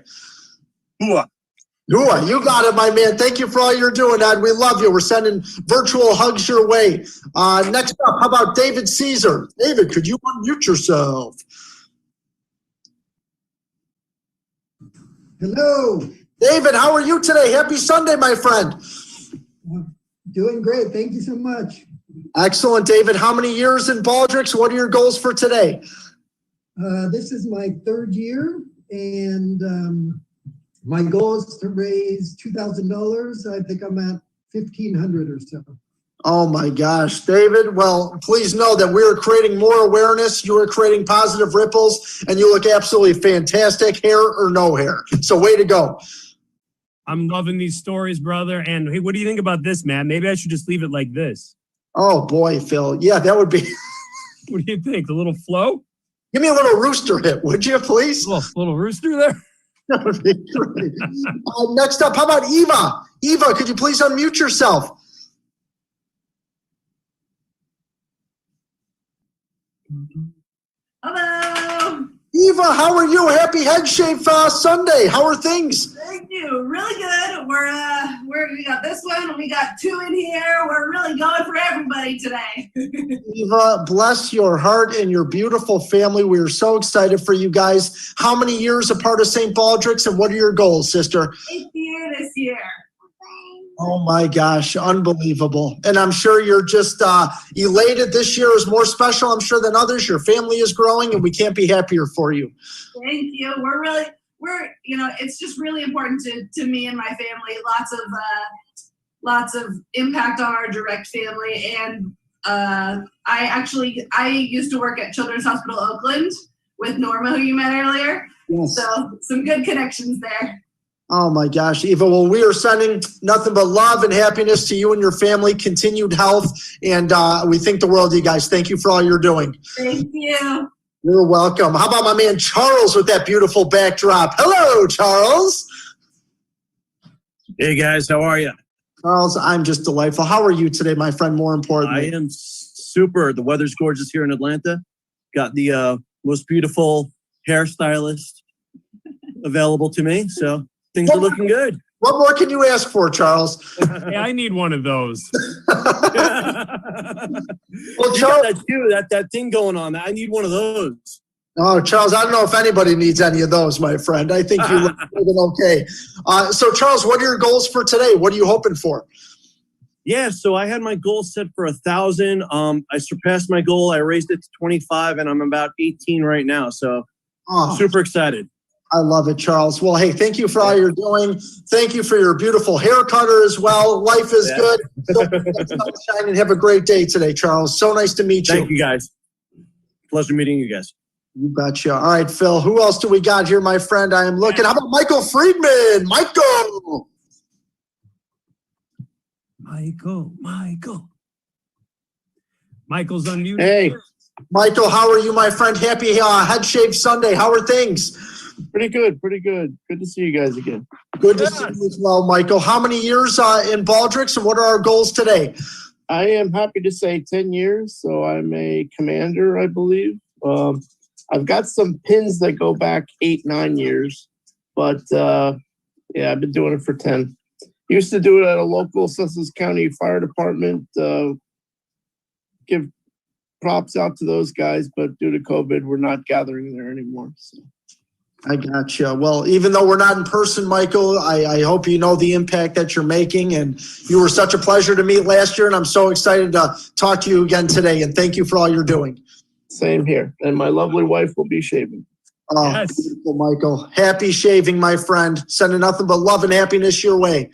You got it, my man. Thank you for all you're doing, Ed. We love you. We're sending virtual hugs your way. Next up, how about David Caesar? David, could you unmute yourself? Hello. David, how are you today? Happy Sunday, my friend. Doing great. Thank you so much. Excellent, David. How many years in Baldrick's? What are your goals for today? This is my 3rd year, and my goal is to raise $2,000. I think I'm at $1,500 or so. Oh my gosh, David. Well, please know that we're creating more awareness. You are creating positive ripples, and you look absolutely fantastic, hair or no hair. So way to go. I'm loving these stories, brother. And hey, what do you think about this, man? Maybe I should just leave it like this. Oh boy, Phil. Yeah, that would be. What do you think? The little flow? Give me a little rooster hit, would you, please? Little rooster there? That would be great. Next up, how about Eva? Eva, could you please unmute yourself? Hello. Eva, how are you? Happy Head Shave Sunday. How are things? Thank you. Really good. We got this one and we got two in here. We're really going for everybody today. Eva, bless your heart and your beautiful family. We are so excited for you guys. How many years a part of St. Baldrick's and what are your goals, sister? 8th year this year. Oh my gosh, unbelievable. And I'm sure you're just elated. This year is more special, I'm sure, than others. Your family is growing and we can't be happier for you. Thank you. It's just really important to me and my family. Lots of impact on our direct family. And I used to work at Children's Hospital Oakland with Norma, who you met earlier. Yes. So some good connections there. Oh my gosh, Eva. Well, we are sending nothing but love and happiness to you and your family, continued health, and we think the world of you guys. Thank you for all you're doing. Thank you. You're welcome. How about my man Charles with that beautiful backdrop? Hello, Charles. Hey guys, how are you? Charles, I'm just delightful. How are you today, my friend, more importantly? I am super. The weather's gorgeous here in Atlanta. Got the most beautiful hairstylist available to me, so things are looking good. What more can you ask for, Charles? Hey, I need one of those. Well, You Charles, got that thing going on. I need one of those. oh, Charles, I don't know if anybody needs any of those, my friend. I think you look more than okay. So, Charles, what are your goals for today? What are you hoping for? Yeah, so I had my goal set for 1,000. I surpassed my goal. I raised it to 25, and I'm about 18 right now. So, super excited. I love it, Charles. Well, hey, thank you for all you're doing. Thank you for your beautiful hair cutter as well. Life is good. So, sunshine and have a great day today, Charles. So nice to meet you. Thank you, guys. Pleasure meeting you guys. You betcha. All right, Phil, who else do we got here, my friend? I am looking. How about Michael Friedman? Michael. Michael's unmuted. Hey. Michael, how are you, my friend? Happy Head Shave Sunday. How are things? Pretty good, pretty good. Good to see you guys again. Good to see you as well, Michael. How many years in Baldrick's and what are our goals today? I am happy to say 10 years, so I'm a commander, I believe. I've got some pins that go back 8-9 years, but yeah, I've been doing it for 10. Used to do it at a local Sussex County Fire Department. Give props out to those guys, but due to COVID, we're not gathering there anymore. So. I gotcha. Well, even though we're not in person, Michael, I hope you know the impact that you're making. And you were such a pleasure to meet last year, and I'm so excited to talk to you again today. And thank you for all you're doing. Same here. And my lovely wife will be shaving. Oh, yes. Beautiful, Michael. Happy shaving, my friend. Sending nothing but love and happiness your way.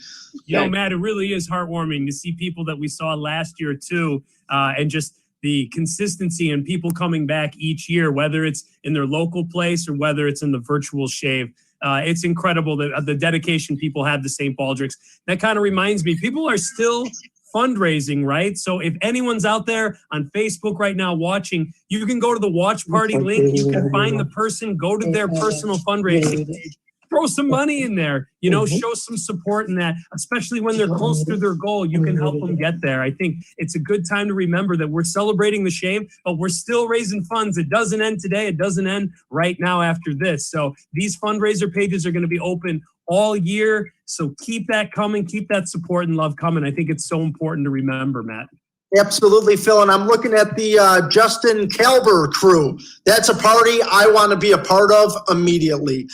You know, Matt, it really is heartwarming to see people that we saw last year too, and just the consistency and people coming back each year, whether it's in their local place or whether it's in the virtual shave. It's incredible that the dedication people have to St. Baldrick's. That kind of reminds me, people are still fundraising, right? So if anyone's out there on Facebook right now watching, you can go to the watch party link. You can find the person, go to their personal fundraising page. Throw some money in there, you know, show some support in that, especially when they're close to their goal. You can help them get there. I think it's a good time to remember that we're celebrating the shave, but we're still raising funds. It doesn't end today. It doesn't end right now after this. So these fundraiser pages are going to be open all year. So keep that coming. Keep that support and love coming. I think it's so important to remember, Matt. Absolutely, Phil. And I'm looking at the Justin Calber crew. That's a party I want to be a part of immediately.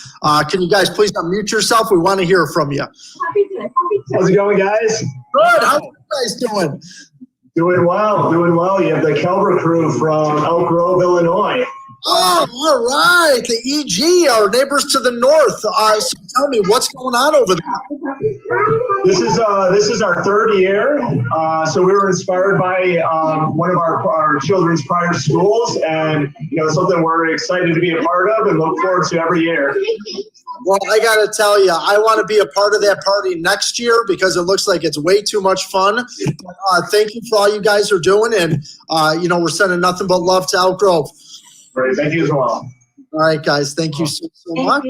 Can you guys please unmute yourself? We want to hear from you. How's it going, guys? Good. How are you guys doing? Doing well, doing well. You have the Calber crew from Elk Grove, Illinois. Oh, all right. The EG, our neighbors to the north. So tell me, what's going on over there? This is our third year. So we were inspired by one of our children's prior schools, and something we're excited to be a part of and look forward to every year. Well, I got to tell you, I want to be a part of that party next year because it looks like it's way too much fun. Thank you for all you guys are doing, and we're sending nothing but love to Elk Grove. Great, thank you as well. All right, guys, thank you so much.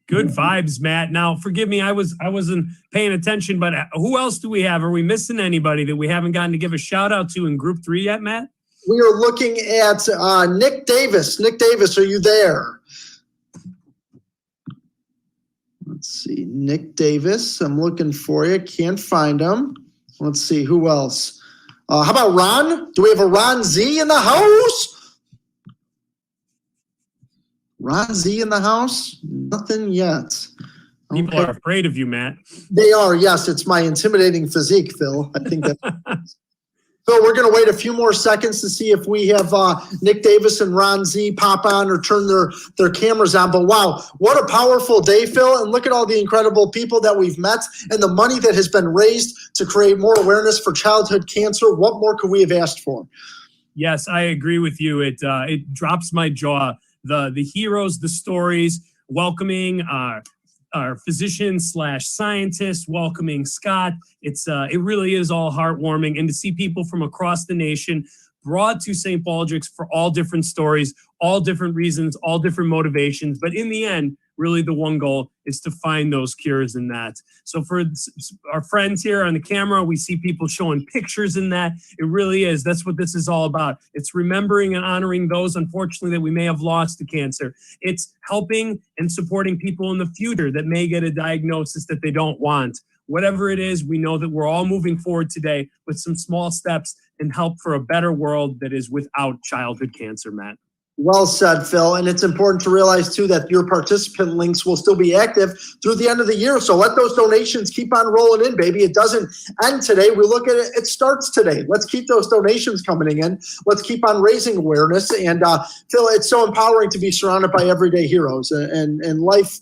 Good vibes, Matt. Now, forgive me, I wasn't paying attention, but who else do we have? Are we missing anybody that we haven't gotten to give a shout out to in Group 3 yet, Matt? We are looking at Nick Davis. Nick Davis, are you there? Let's see, Nick Davis. I'm looking for you. Can't find him. Let's see, who else? How about Ron? Do we have a Ron Z in the house? Ron Z in the house? Nothing yet. People are afraid of you, Matt. They are, yes. It's my intimidating physique, Phil. I think that. Phil, we're going to wait a few more seconds to see if we have Nick Davis and Ron Z pop on or turn their cameras on. But wow, what a powerful day, Phil. And look at all the incredible people that we've met and the money that has been raised to create more awareness for childhood cancer. What more could we have asked for? Yes, I agree with you. It drops my jaw. The heroes, the stories, welcoming our physician/scientist, welcoming Scott. It really is all heartwarming, and to see people from across the nation brought to St. Baldrick's for all different stories, all different reasons, all different motivations. But in the end, really the one goal is to find those cures in that. So for our friends here on the camera, we see people showing pictures in that. It really is. That's what this is all about. It's remembering and honoring those, unfortunately, that we may have lost to cancer. It's helping and supporting people in the future that may get a diagnosis that they don't want. Whatever it is, we know that we're all moving forward today with some small steps and help for a better world that is without childhood cancer, Matt. Well said, Phil. And it's important to realize, too, that your participant links will still be active through the end of the year. So let those donations keep on rolling in, baby. It doesn't end today. We look at it, it starts today. Let's keep those donations coming in. Let's keep on raising awareness. And Phil, it's so empowering to be surrounded by everyday heroes. And life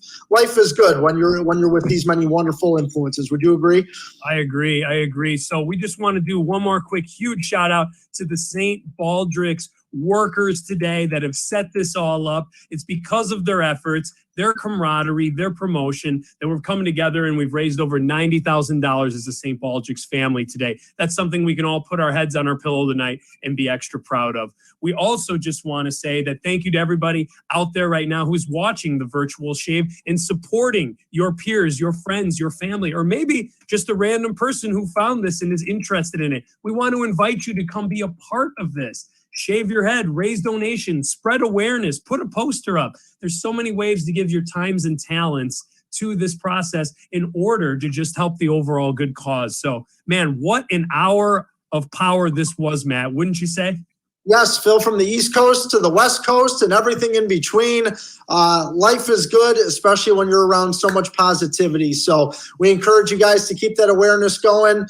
is good when you're with these many wonderful influences. Would you agree? I agree. So we just want to do one more quick huge shout out to the St. Baldrick's workers today that have set this all up. It's because of their efforts, their camaraderie, their promotion that we're coming together, and we've raised over $90,000 as a St. Baldrick's family today. That's something we can all put our heads on our pillow tonight and be extra proud of. We also just want to say that thank you to everybody out there right now who's watching the virtual shave and supporting your peers, your friends, your family, or maybe just a random person who found this and is interested in it. We want to invite you to come be a part of this. Shave your head, raise donations, spread awareness, put a poster up. There's so many ways to give your times and talents to this process in order to just help the overall good cause. So, man, what an hour of power this was, Matt, wouldn't you say? Yes, Phil, from the East Coast to the West Coast and everything in between. Life is good, especially when you're around so much positivity. So we encourage you guys to keep that awareness going.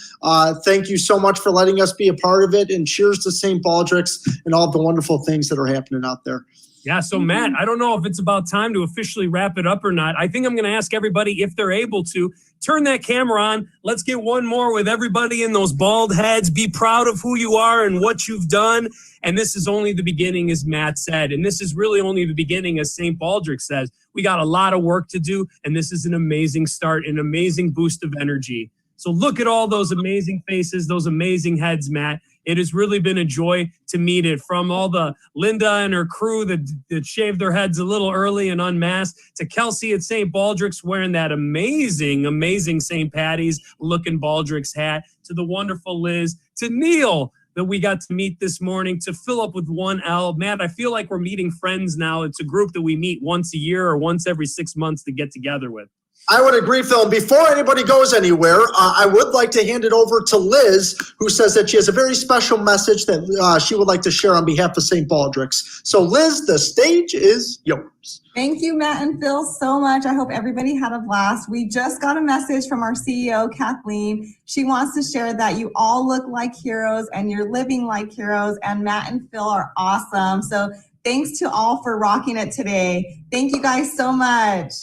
Thank you so much for letting us be a part of it. And cheers to St. Baldrick's and all the wonderful things that are happening out there. Yeah, so Matt, I don't know if it's about time to officially wrap it up or not. I think I'm going to ask everybody, if they're able to, turn that camera on. Let's get one more with everybody in those bald heads. Be proud of who you are and what you've done. And this is only the beginning, as Matt said. And this is really only the beginning, as St. Baldrick says. We got a lot of work to do, and this is an amazing start, an amazing boost of energy. So look at all those amazing faces, those amazing heads, Matt. It has really been a joy to meet it, from all the Linda and her crew that shaved their heads a little early and unmasked, to Kelsey at St. Baldrick's wearing that amazing St. Patty's looking Baldrick's hat, to the wonderful Liz, to Neil that we got to meet this morning, to Philip with one L. Matt, I feel like we're meeting friends now. It's a group that we meet once a year or once every 6 months to get together with. I would agree, Phil. And before anybody goes anywhere, I would like to hand it over to Liz, who says that she has a very special message that she would like to share on behalf of St. Baldrick's. So, Liz, the stage is yours. Thank you, Matt and Phil, so much. I hope everybody had a blast. We just got a message from our CEO, Kathleen. She wants to share that you all look like heroes and you're living like heroes, and Matt and Phil are awesome. So thanks to all for rocking it today. Thank you guys so much.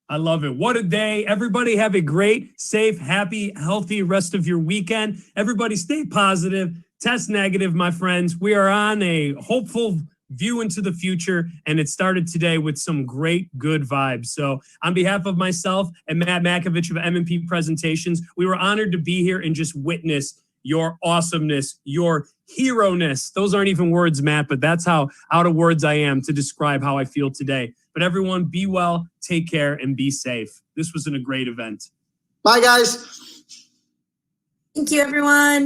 I love it. What a day. Everybody have a great, safe, happy, healthy rest of your weekend. Everybody stay positive, test negative, my friends. We are on a hopeful view into the future, and it started today with some great, good vibes. So on behalf of myself and Matt Makovich of M&P Presentations, we were honored to be here and just witness your awesomeness, your hero-ness. Those aren't even words, Matt, but that's how out of words I am to describe how I feel today. But everyone, be well, take care, and be safe. This was a great event. Bye, guys. Thank you, everyone.